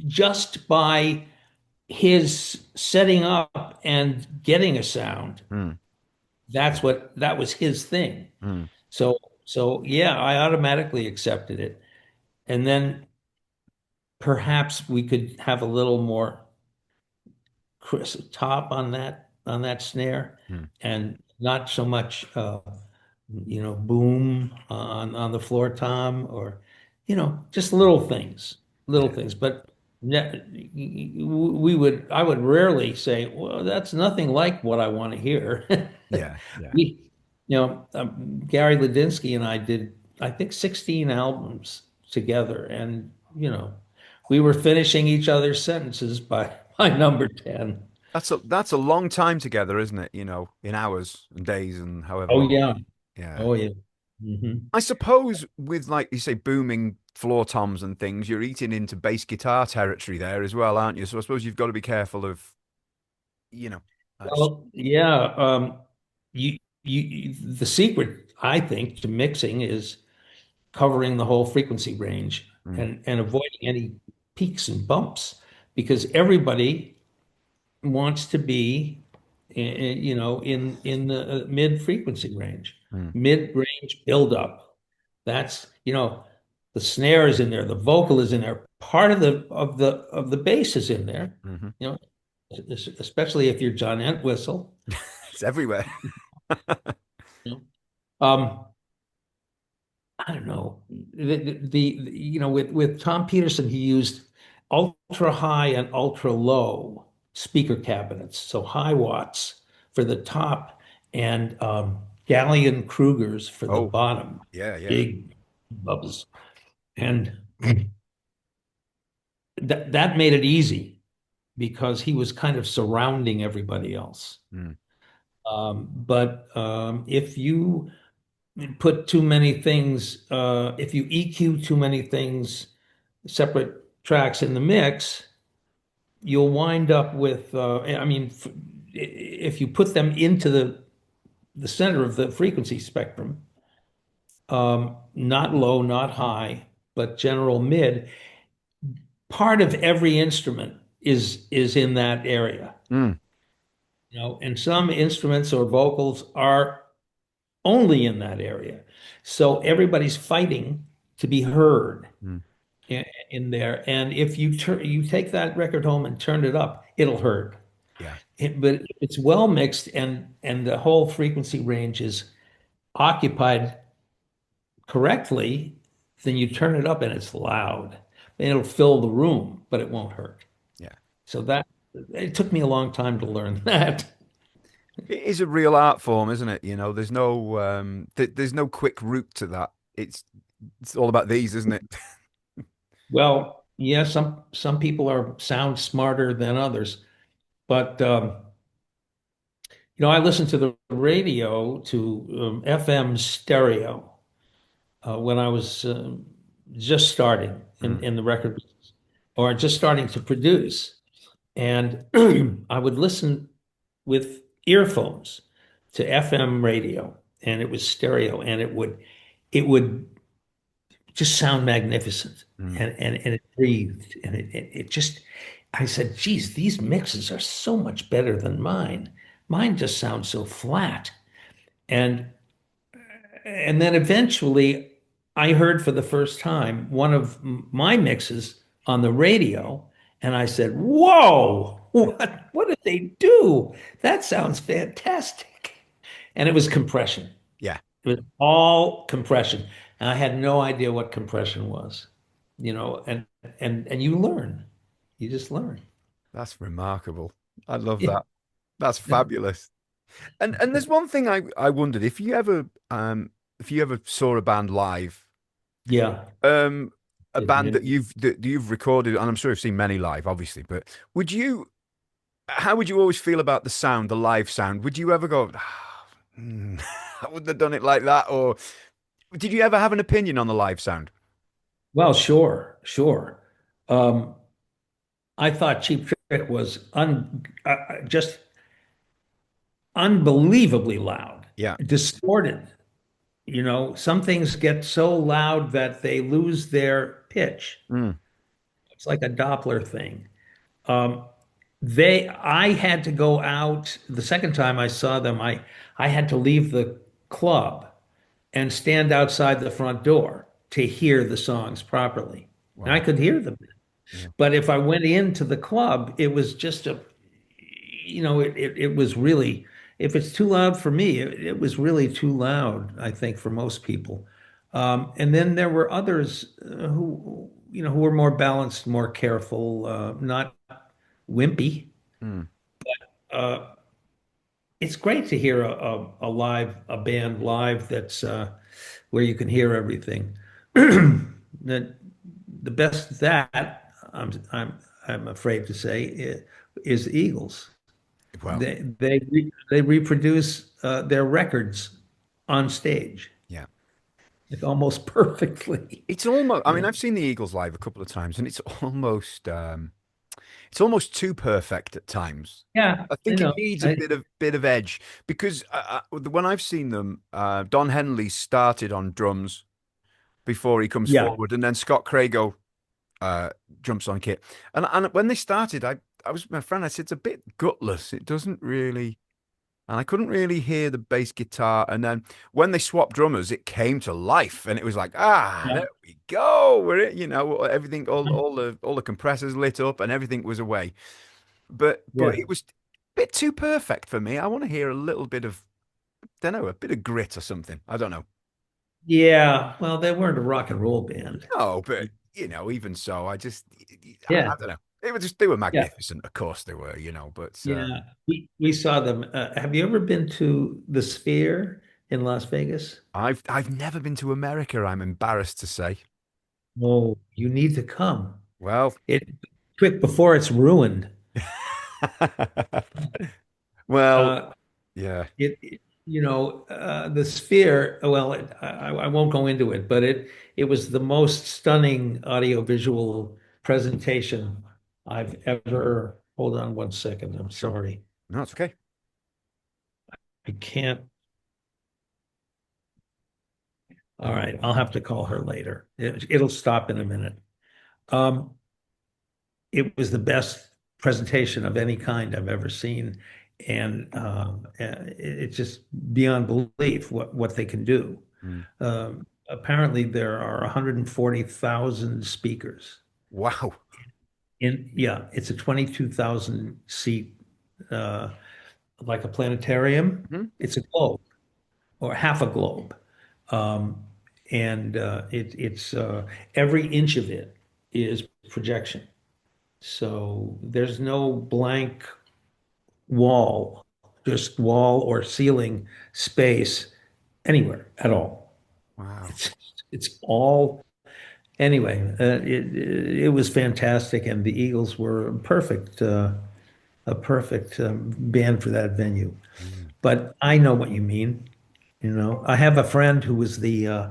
just by his setting up and getting a sound, Hmm. that was his thing. Hmm. So yeah, I automatically accepted it. And then perhaps we could have a little more crisp top on that snare, Hmm. and not so much boom on the floor tom, or just little Yeah. things. But I would rarely say, well, that's nothing like what I want to hear. Yeah. Yeah. we Gary Ladinsky and I did, I think, 16 albums together, and we were finishing each other's sentences by number 10. That's a long time together, isn't it? In hours and days and however Oh long. yeah. Yeah. Oh yeah. Hmm. I suppose with like you say, booming floor toms and things, you're eating into bass guitar territory there as well, aren't you? So I suppose you've got to be careful of, you know, sh- Well, yeah. the secret, I think, to mixing is covering the whole frequency range Mm, and avoiding any peaks and bumps because everybody wants to be in the mid frequency range, mm, mid range buildup. That's the snare is in there, the vocal is in there, part of the bass is in there, hmm. you know, especially if you're John Entwistle. It's everywhere. You know. I don't know. With Tom Peterson, he used ultra high and ultra low speaker cabinets. So high watts for the top and Galleon Krugers for the Oh, bottom. yeah, yeah. Big bubbles. And that made it easy because he was kind of surrounding everybody else. Mm, But if you put too many things, if you EQ too many things, separate tracks in the mix, you'll wind up with, I mean, if you put them into the center of the frequency spectrum, not low, not high, but general mid, part of every instrument is in that area. mm, And some instruments or vocals are only in that area. So everybody's fighting to be heard mm. in there. And if you take that record home and turn it up, it'll hurt. Yeah, But if it's well mixed and the whole frequency range is occupied correctly, then you turn it up and it's loud. And it'll fill the room, but it won't hurt. yeah. So that it took me a long time to learn that. It is a real art form, isn't it? There's no there's no quick route to that. It's all about these, isn't it? Well, yeah, some people are sound smarter than others, but I listen to the radio to FM stereo when I was just starting Mm, in the record business, or just starting to produce, and I would listen with earphones to FM radio, and it was stereo, and it would just sound magnificent, mm. and it breathed, and it just. I said, geez, these mixes are so much better than mine. Mine just sounds so flat. And and then eventually I heard for the first time one of my mixes on the radio, and I said, "Whoa, what did they do? That sounds fantastic." And it was compression. Yeah, It was all compression. And I had no idea what compression was, and you learn. You just learn. that's remarkable. I love Yeah. that. That's fabulous. And there's one thing I wondered if you ever saw a band live, Yeah. um a band Yeah. that you've recorded, and I'm sure you've seen many live, obviously, but would you how would you always feel about the sound, the live sound? Would you ever go, I wouldn't have done it like that, or did you ever have an opinion on the live sound? Well, sure, sure. Um, I thought Cheap Trick was just unbelievably loud, Yeah. distorted. Some things get so loud that they lose their pitch. Mm, It's like a Doppler thing. Um, I had to go out the second time I saw them. I had to leave the club and stand outside the front door to hear the songs properly. And I wow. could hear them. Yeah. But if I went into the club, it was just it was really, if it's too loud for me, it was really too loud, I think, for most people. And then there were others who were more balanced, more careful, not wimpy. Mm, Uh, it's great to hear a band live that's where you can hear everything. That the best that I'm afraid to say is the Eagles. well, They reproduce their records on stage yeah. like almost perfectly. It's almost, I You mean, know. I've seen the Eagles live a couple of times, and it's It's almost too perfect at times. Yeah, I I think it know. needs a bit of edge because when I've seen them, Don Henley started on drums before he comes Yeah, forward, and then Scott Crago uh, jumps on kit. And when they started, I was with my friend. I said it's a bit gutless. It doesn't really, and I couldn't really hear the bass guitar. And then when they swapped drummers, it came to life, and it was like, yeah, there we go. Everything, all the compressors lit up, and everything was away. But yeah. it was a bit too perfect for me. I want to hear a little bit of, don't know, a bit of grit or something. I don't know. Yeah, well, they weren't a rock and roll band. No, but even so, I Yeah, don't know. They were yeah, magnificent, of course they were, but yeah. We saw them. Have you ever been to the Sphere in Las Vegas? I've never been to America, I'm embarrassed to say. No, you need to come. Well, It quick before it's ruined. well, Uh, yeah. the Sphere. Well, I won't go into it, but it was the most stunning audiovisual presentation I've ever. Hold on one second. I'm Sure. sorry. No, it's okay. I can't. All right, I'll have to call her later. It'll stop in a minute. Um, it was the best presentation of any kind I've ever seen, and it's just beyond belief what they can do. Mm. Apparently, there are 140,000 speakers Wow. yeah, it's a 22,000 seat, uh, like a planetarium. Mhm. It's a globe or half a globe. Um, and it's every inch of it is projection. So there's no blank wall, just wall or ceiling space anywhere at all. Wow. It's it's all anyway. It was fantastic, and the Eagles were a perfect band for that venue. Mm. But I know what you mean. I have a friend who was the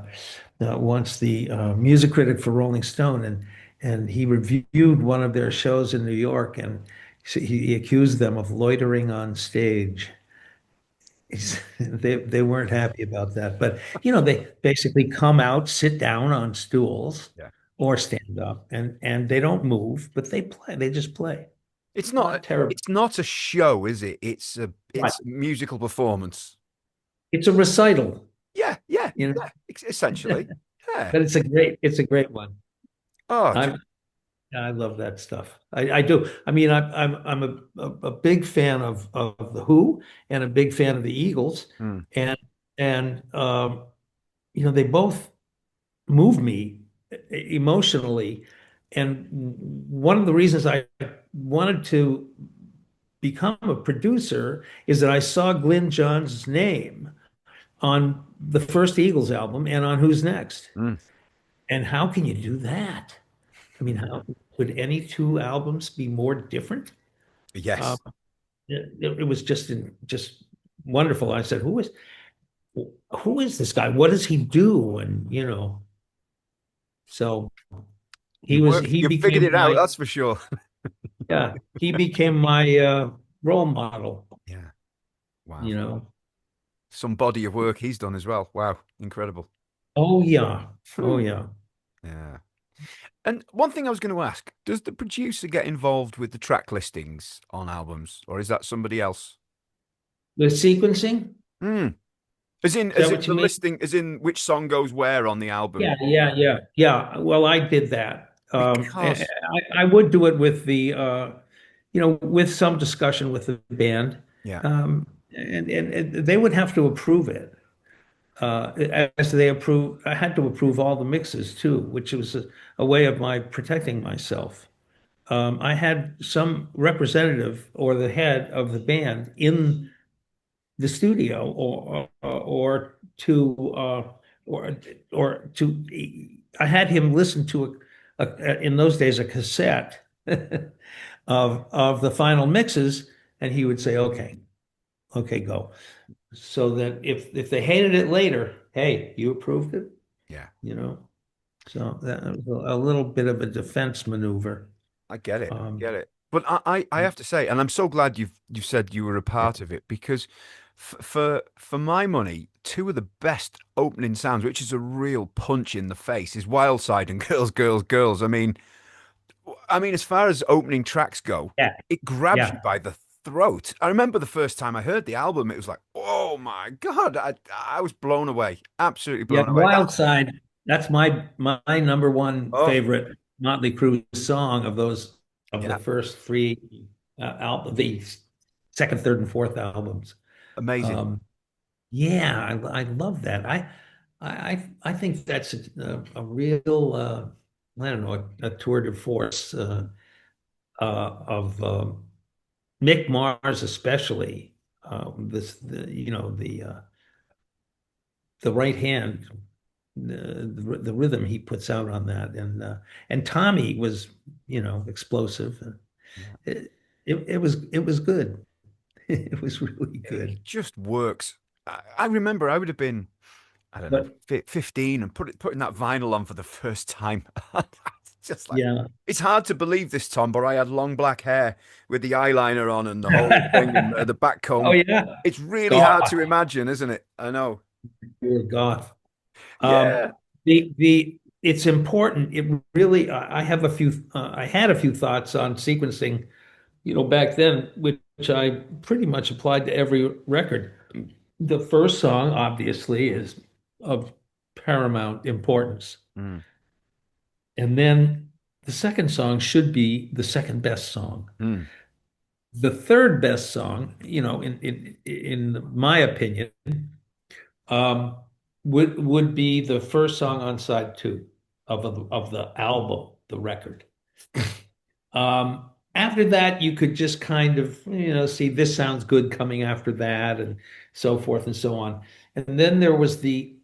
once the music critic for Rolling Stone, and he reviewed one of their shows in New York, and he accused them of loitering on stage. They weren't happy about that, but they basically come out, sit down on stools Yeah. or stand up, and they don't move, but they play. They just play. It's Not not terrible. it's not a show, is it? Right. It's a musical performance. It's a recital, Yeah, yeah, you know, yeah, essentially. Yeah. but it's a great one. Oh, I'm I love that stuff. I do. I mean, I'm a big fan of the Who and a big fan of the Eagles, mm, and and they both move me emotionally. And one of the reasons I wanted to become a producer is that I saw Glyn Johns' name on the first Eagles album and on Who's Next. mm. And how can you do that? I mean, how could any two albums be more different? Um, Yes. it was just wonderful. I said, who is this guy? What does he do? And so he You figured became it out, my that's for sure. yeah, he became my role model, Yeah. Wow. you know. Some body of work he's done as well. Wow. Incredible. Oh yeah. Oh Phew. yeah. Yeah. And one thing I was going to ask, does the producer get involved with the track listings on albums, or is that somebody else? The sequencing? Hmm. As in, Is as that in what you the mean? listing, as in which song goes where on the album? Yeah, yeah, yeah, yeah. Well, I did that. Because, I would do it with with some discussion with the band, yeah. and they would have to approve it. As they approve, I had to approve all the mixes too, which was a way of my protecting myself. I had some representative or the head of the band in the studio or to I had him listen to in those days a cassette of the final mixes, and he would say, okay, okay, go. So that if they hated it later, hey, you approved it, Yeah. you know. So that was a little bit of a defense maneuver. I get it. I Um, get it. But I have to say, and I'm so glad you've said you were a part of it because for my money, two of the best opening sounds, which is a real punch in the face, is Wild Side and Girls, Girls, Girls. I mean, as far as opening tracks go, Yeah, it grabs you yeah, by the throat. I remember the first time I heard the album, it was like, oh my God, I was blown away, absolutely yeah. blown away. Wild Side, that's my number one Oh, favorite Motley Crue song of those of the yeah, first three album, the second, third, and fourth albums. amazing. Um, yeah, I love that. I think that's a real I don't know a tour de force of Mick Mars especially the right hand the rhythm he puts out on that and Tommy was explosive. Yeah. It was good. It was really good. It just works. I remember I would have been, I don't know, But 15 and putting that vinyl on for the first time. It's just like, yeah. it's hard to believe this, Tom, but I had long black hair with the eyeliner on and the whole thing and the back Oh comb. yeah. It's really hard to Goth. imagine, isn't it? I know. You're goth. Um, Yeah. it's important. It really, I had a few thoughts on sequencing, back then, which I pretty much applied to every record. The first song, obviously, is of paramount importance. Mm, And then the second song should be the second best song. mm, The third best song, in my opinion, um, would be the first song on side two of the album, the record. After that, you could just kind of, see this sounds good coming after that, and so forth and so on. And then there was the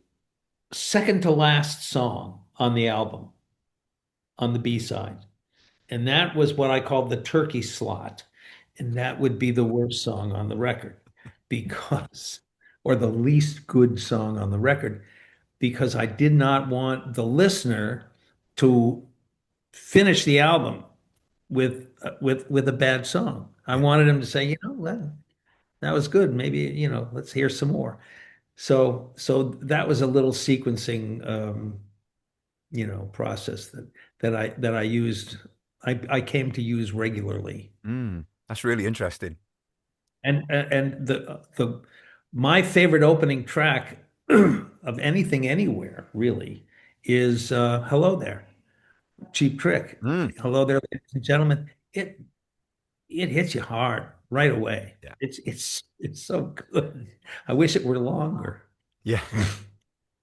second to last song on the album, on the B side. And that was what I called the turkey slot. And that would be the worst song on the record because, or the least good song on the record, because I did not want the listener to finish the album with a bad song. I yeah. wanted him to say, that was good. Maybe, let's hear some more. So that was a little sequencing, process that I used. I came to use regularly. That's really interesting. And the my favorite opening track of anything anywhere really is "Hello There," Cheap Trick. Mm, "Hello There, ladies and gentlemen." It hits you hard right away. yeah. It's so good. I wish it were longer. Yeah.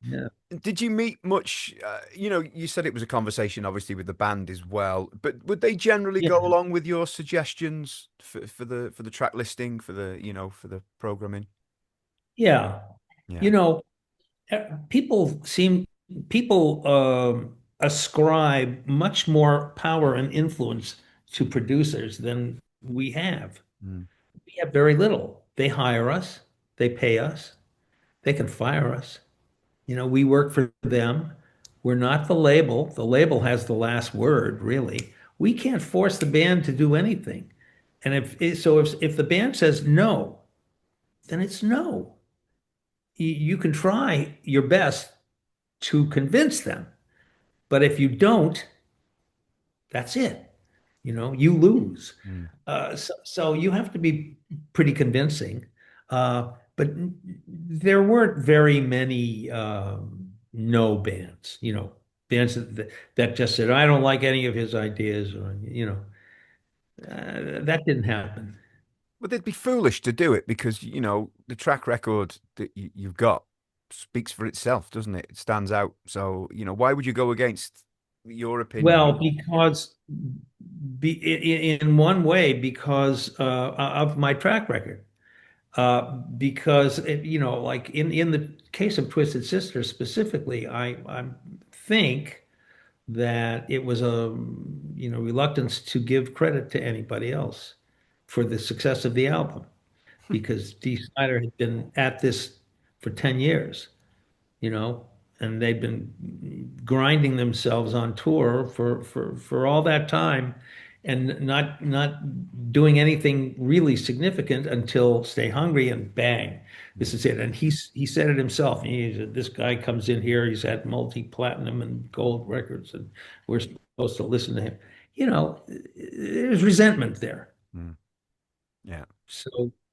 Yeah. Did you meet much? You said it was a conversation, obviously, with the band as well. But would they generally Yeah. go along with your suggestions for the track listing for the programming? Yeah. Yeah. You know, people people ascribe much more power and influence to producers than we have. Mm, We have very little. They hire us, they pay us, they can fire us. We work for them. We're not the label. The label has the last word, really. We can't force the band to do anything. And if the band says no, then it's no. You can try your best to convince them. But if you don't, that's it. You lose. mm. So you have to be pretty convincing. But there weren't very many no bands, bands that just said, I don't like any of his ideas, or, that didn't happen. But they'd be foolish to do it because the track record that you've got speaks for itself, doesn't it? It stands out. So why would you go against your opinion? Well, because in one way, because of my track record. Because like in the case of Twisted Sister specifically, I think that it was a reluctance to give credit to anybody else for the success of the album because Dee Snider had been at this for 10 years, you know, and they'd been grinding themselves on tour for all that time. and not doing anything really significant until Stay Hungry, and bang, this is it. And he said it himself. He said, this guy comes in here, he's had multi-platinum and gold records, and we're supposed to listen to him. There's resentment there. Mm. Yeah.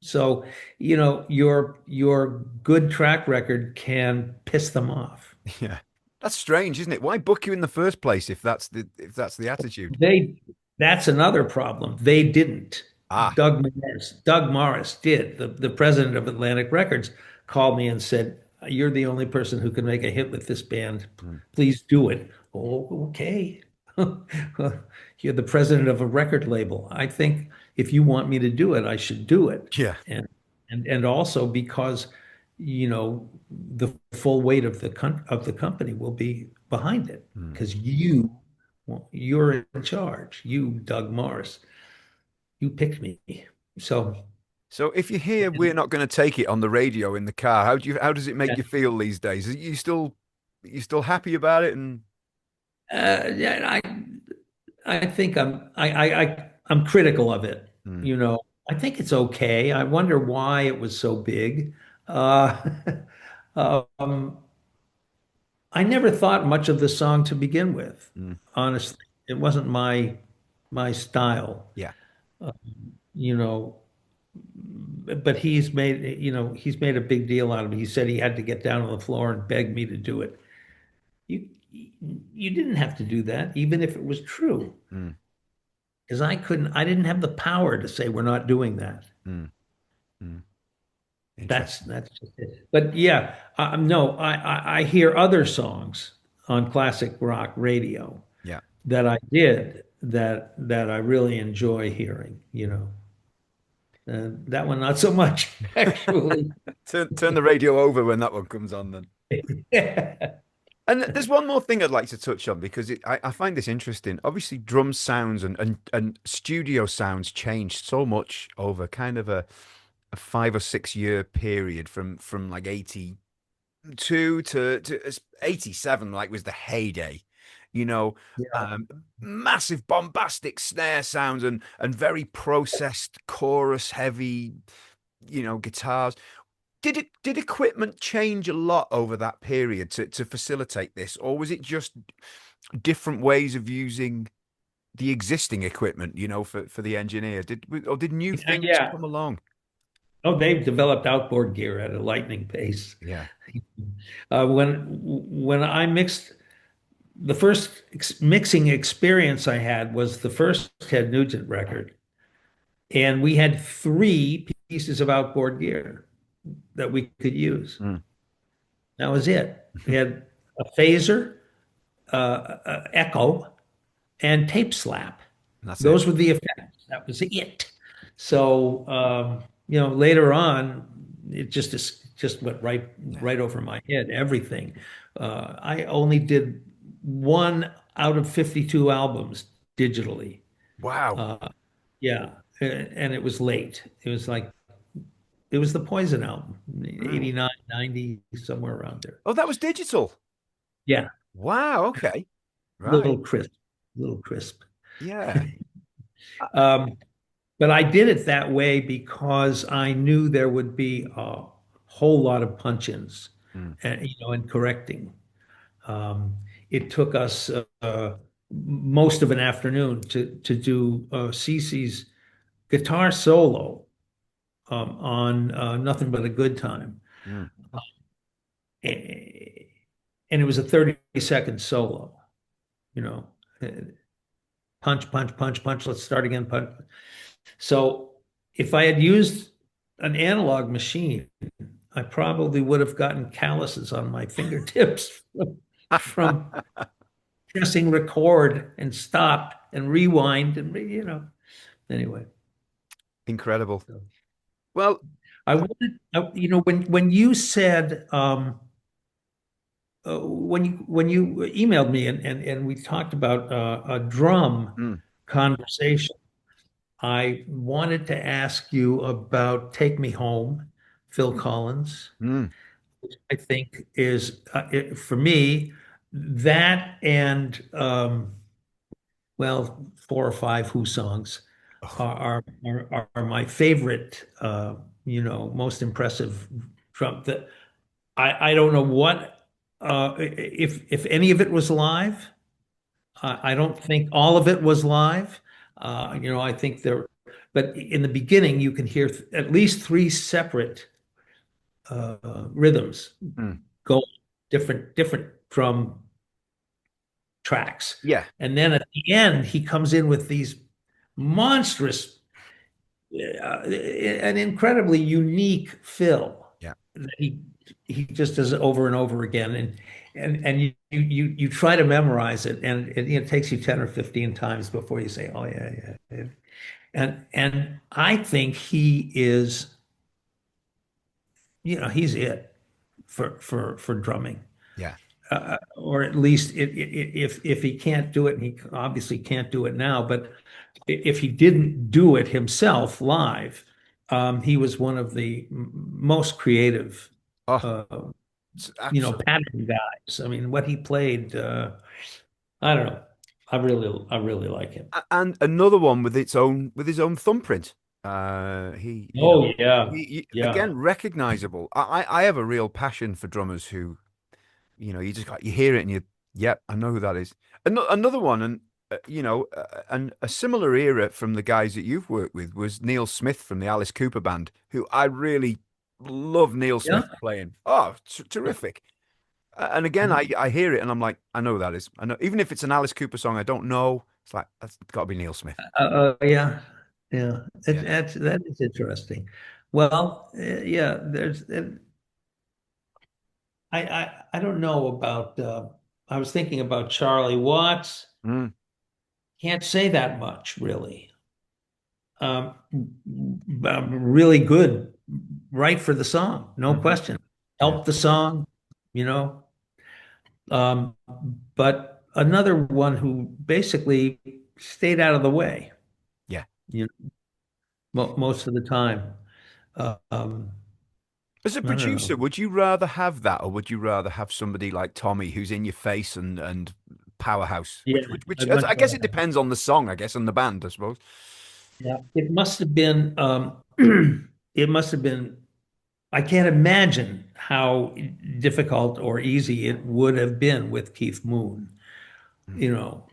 So your good track record can piss them off. Yeah. That's strange, isn't it? Why book you in the first place if that's the attitude? They That's another problem. They didn't. Ah, Doug Morris did. The president of Atlantic Records called me and said, "You're the only person who can make a hit with this band. mm, Please do it." Oh, okay. You're the president of a record label. I think if you want me to do it, I should do it. yeah. And and also because the full weight of the company will be behind it Mm. because you're in charge. You, Doug Morris, you picked me. So So if you hear we're not going to take it on the radio in the car, how does it make yeah, you feel these days? Are you still happy about it? And yeah, I think I'm critical of it. mm, You know, I think it's okay. I wonder why it was so big. Uh, um, I never thought much of the song to begin with. mm, Honestly, it wasn't my style. yeah. Uh, you know, but he's made a big deal out of it. He said he had to get down on the floor and beg me to do it. You you didn't have to do that, even if it was true, Mm, because I didn't have the power to say we're not doing that. mm, mm. That's Interesting. that's just it. But yeah, no, I hear other songs on classic rock radio Yeah. that I did that I really enjoy hearing, that one not so much actually. Turn the radio over when that one comes on then. And there's one more thing I'd like to touch on because I find this interesting. Obviously, drum sounds and studio sounds changed so much over kind of a 5 or 6 year period from like 82 to 87, like was the heyday. You know, Yeah. um, massive bombastic snare sounds and very processed chorus heavy, guitars. Did equipment change a lot over that period to facilitate this, or was it just different ways of using the existing equipment, for the engineer? Or did new things Yeah. come along? Oh, they've developed outboard gear at a lightning pace. Yeah. When I mixed, the first mixing experience I had was the first Ted Nugent record, and we had three pieces of outboard gear that we could use. Mm. That was it. We had a phaser, echo, and tape slap. And that's it. Those were the effects. That was it. So later on, it just went Yeah. right over my head. Everything. I only did one out of 52 albums digitally. Wow. Uh, yeah, and it was late. It was the Poison album, Wow. 89, 90, somewhere around there. Oh, that was digital. Yeah, Wow. Okay. Right. little crisp, little crisp. Yeah. Uh, Um, but I did it that way because I knew there would be a whole lot of punch-ins mm, and correcting. It took us most of an afternoon to do Cece's guitar solo on Nothing But a Good Time. mm. And it was a 30-second solo, you know. Punch, punch, punch, punch, let's start again, punch. So if I had used an analog machine, I probably would have gotten calluses on my fingertips from pressing record and stop and rewind anyway. Incredible. So Well, I wanted, when you said when you emailed me and we talked about a drum mm, conversation, I wanted to ask you about "Take Me Home," Phil Collins. mm, I think is for me that and well, four or five Who songs Oh, are my favorite, most impressive drum. That I don't know what if any of it was live. I don't think all of it was live. I think there, but in the beginning, you can hear at least three separate rhythms mm. go different drum tracks. Yeah, And then at the end, he comes in with these monstrous, an incredibly unique fill yeah. that he just does it over and over again. And you try to memorize it, and it takes you 10 or 15 times before you say, oh yeah, yeah. Yeah. And I think he is, he's it for drumming. Yeah. Or at least if he can't do it, and he obviously can't do it now, but if he didn't do it himself live, he was one of the most creative, Oh, uh, it's absolutely. pattern guys. I mean, what he played, I don't know. I really like him. And another one with his own thumbprint. He, Oh yeah, yeah, again recognizable. I have a real passion for drummers who, you just got you hear it and yep, I know who that is. Another one, and and a similar era from the guys that you've worked with was Neil Smith from the Alice Cooper band, who I really love Neil yeah. Smith playing. Oh, terrific. And again, I hear it and I'm like, I know who that is. I know, even if it's an Alice Cooper song I don't know, it's like that's got to be Neil Smith. Yeah, yeah. Yeah. That is interesting. Well, yeah. I don't know about. I was thinking about Charlie Watts. Mm, Can't say that much, really. Um, really good, right for the song, no hmm. question. Yeah. Help the song, you know. Um, but another one who basically stayed out of the way, Yeah. you most of the time. Um, As a I don't know. producer, would you rather have that, or would you rather have somebody like Tommy who's in your face and powerhouse? Yeah, Which I'd much I guess rather it have. depends on the song, I guess, and the band, I suppose. Yeah, it must have been. It must have been. I can't imagine how difficult or easy it would have been with Keith Moon. Mm. You know,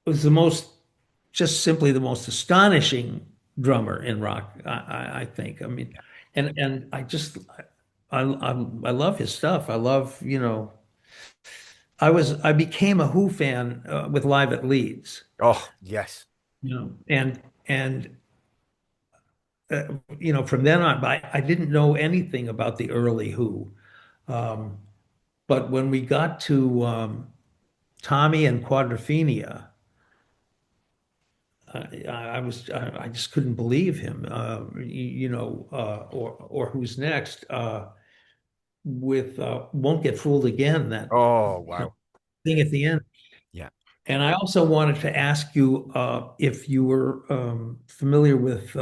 it was the most, just simply the most astonishing drummer in rock. I think. I mean, Yeah. and I love his stuff. I love, I became a Who fan with Live at Leeds. Oh, yes. And from then on, I didn't know anything about the early Who. Um, but when we got to Tommy and Quadrophenia, I just couldn't believe him. Or Who's Next with Won't Get Fooled Again, that Oh, wow. thing at the end. Yeah. And I also wanted to ask you if you were familiar with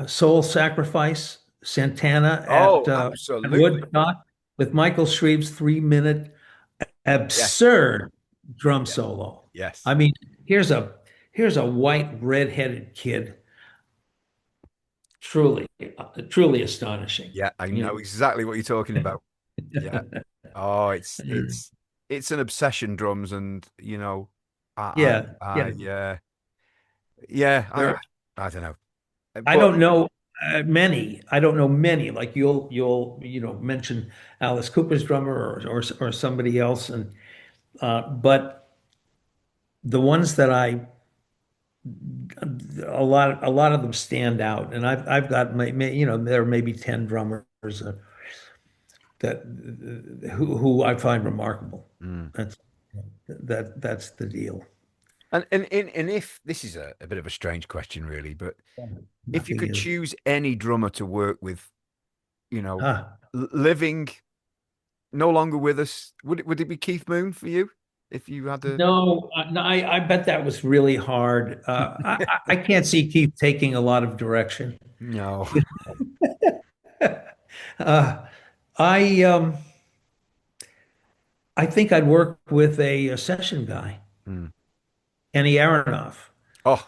Soul Sacrifice, Santana Oh, at absolutely. Woodstock with Michael Shreve's 3 minute Yes. absurd drum Yeah. solo. Yes. I mean, here's a white redheaded kid, truly astonishing. Yeah, I You know exactly what you're talking about. Yeah. know, Oh, it's an obsession, drums, and yeah, yeah. yeah, There, I don't know, I but don't know many. I don't know many. Like you'll mention Alice Cooper's drummer or somebody else, and but the ones that a lot of them stand out, and I've got there are maybe 10 drummers that who I find remarkable. mm. That's that's the deal. And if this is a bit of a strange question, really, but if you Nothing could is. choose any drummer to work with, you know, Ah, living, no longer with us, would it be Keith Moon for you? If you had to, no, no, I bet that was really hard. I can't see Keith taking a lot of direction. no, Uh, I um I think I'd work with a session guy. Mm. Kenny Aronoff, Oh,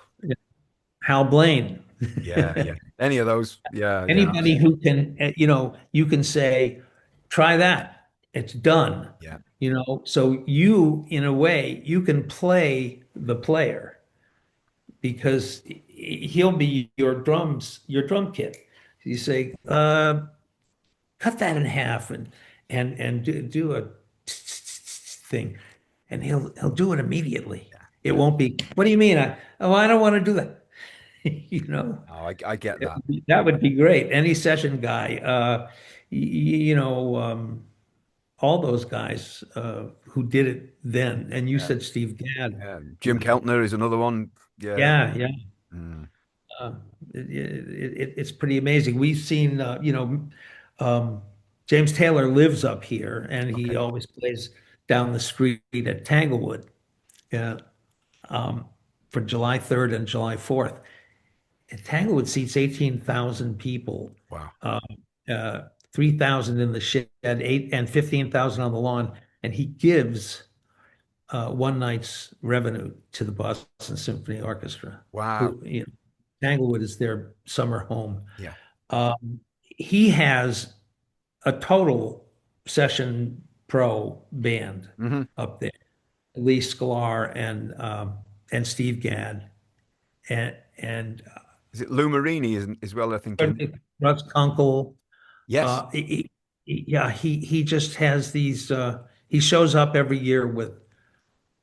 Hal Blaine. yeah, yeah. Any of those? Yeah, yeah, Anybody who can, you can say, try that. It's done. yeah, So you, in a way, you can play the player because he'll be your drum kit. You say, cut that in half and do a thing, and he'll do it immediately. It yeah. won't be, what do you mean? I don't want to do that. You know, Oh, I get that. that would be great. Any session guy, all those guys who did it then. And you Yeah, said Steve Gadd. yeah. You Jim know, Keltner is another one. Yeah. yeah, yeah. Mm. Uh, it's pretty amazing. We've seen, um, James Taylor lives up here, and he Okay. always plays down the street at Tanglewood, yeah, um, for July 3rd and July 4th. And Tanglewood seats 18,000 people, Wow. uh, 3,000 in the shed, 15,000 on the lawn, and he gives one night's revenue to the Boston Symphony Orchestra, Wow. who, Tanglewood is their summer home. Yeah. He has a total session pro band Hmm. up there. Lee Sklar and Steve Gadd and Is it Lou Marini as well? I think in. Russ Kunkel. Yes. Yeah, he just has these. He shows up every year with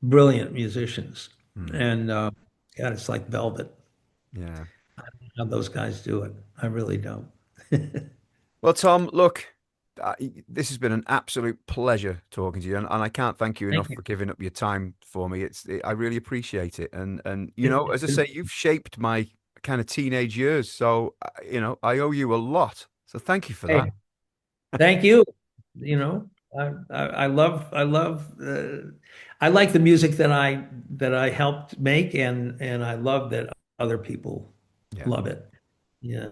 brilliant musicians, Mm. and God, it's like velvet. Yeah. How those guys do it, I really don't. Well, Tom, look, this has been an absolute pleasure talking to you, and I can't thank you Thank enough you. for giving up your time for me. I really appreciate it, and as I It's say, you've shaped my kind of teenage years, so I owe you a lot. So thank you for that. Hey, thank you. You know, I like the music that I helped make, and I love that other people Yeah. love it. Yeah,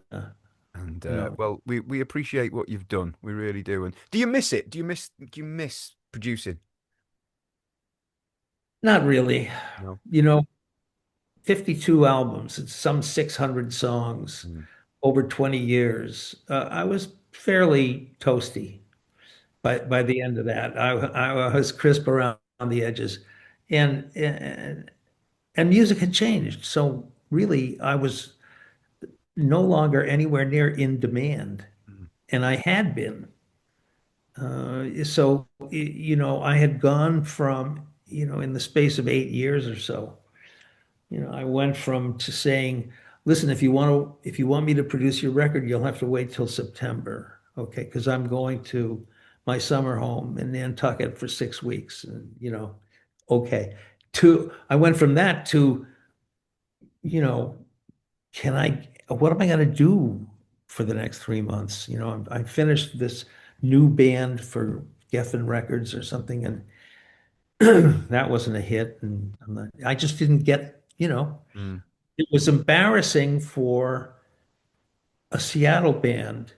And you know, well, we appreciate what you've done. We really do. And do you miss it? Do you miss producing? not really. No. You know, 52 albums, it's some 600 songs Mm. over 20 years. I was fairly toasty by the end of that. I was crisp around the edges, and and music had changed. So really, I was no longer anywhere near in demand, Mm. and I had been. So I had gone from, in the space of 8 years or so, I went from to saying, listen, if you want me to produce your record, you'll have to wait till September, okay? Because I'm going to my summer home in Nantucket for 6 weeks, and okay. I went from that to, you know, what am I going to do for the next 3 months? I finished this new band for Geffen Records or something, and that wasn't a hit, and I just didn't get, Mm. it was embarrassing for a Seattle band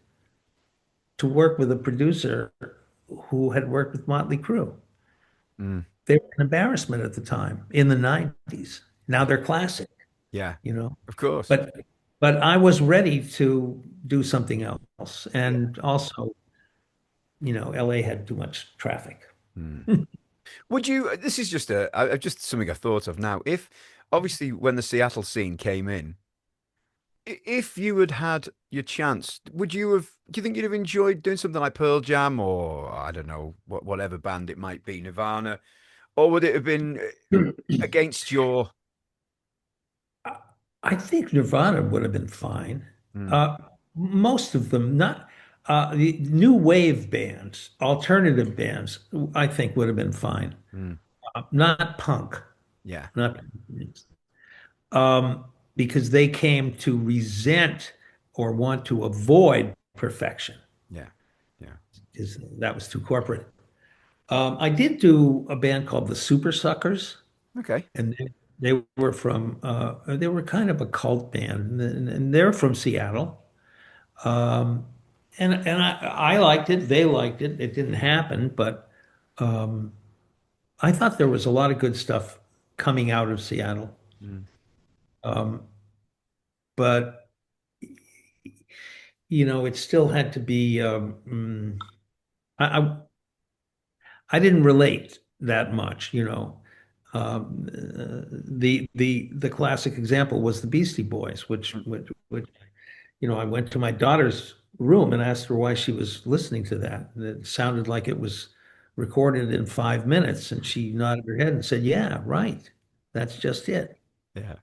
to work with a producer who had worked with Motley Crue. Mm. They were an embarrassment at the time in the 90s. Now they're classic, Yeah, you know. of course. But I was ready to do something else. Yeah. And also, LA had too much traffic. Mm. Would you? This is just something I thought of now. If obviously when the Seattle scene came in, if you had had your chance, would you have? Do you think you'd have enjoyed doing something like Pearl Jam or I don't know whatever band it might be, Nirvana, or would it have been against your? I think Nirvana would have been fine. Mm. Uh, Most of them, not the new wave bands, alternative bands, I think would have been fine. Mm. Not punk, Yeah, not punk, um, because they came to resent or want to avoid perfection, yeah, yeah. because that was too corporate. I did do a band called the Super Suckers, Okay. and they were kind of a cult band, and they're from Seattle. Um, and I liked it. They liked it. It didn't happen, but um, I thought there was a lot of good stuff coming out of Seattle. Mm. Um, but it still had to be. I didn't relate that much. The classic example was the Beastie Boys, which I went to my daughter's room and asked her why she was listening to that. And it sounded like it was recorded in 5 minutes, and she nodded her head and said, "Yeah, right. That's just it." Yeah.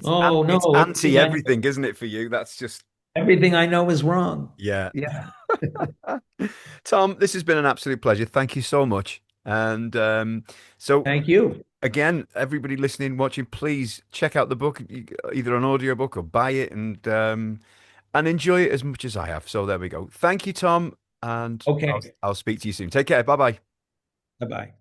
Oh It's no, anti everything, isn't it, for you? That's just everything I know is wrong. yeah. Yeah. Tom, this has been an absolute pleasure. Thank you so much. And so Thank you. again, everybody listening, watching, please check out the book, either on audiobook or buy it and enjoy it as much as I have. So there we go. Thank you, Tom, and Okay. I'll speak to you soon. Take care. Bye bye. Bye-bye.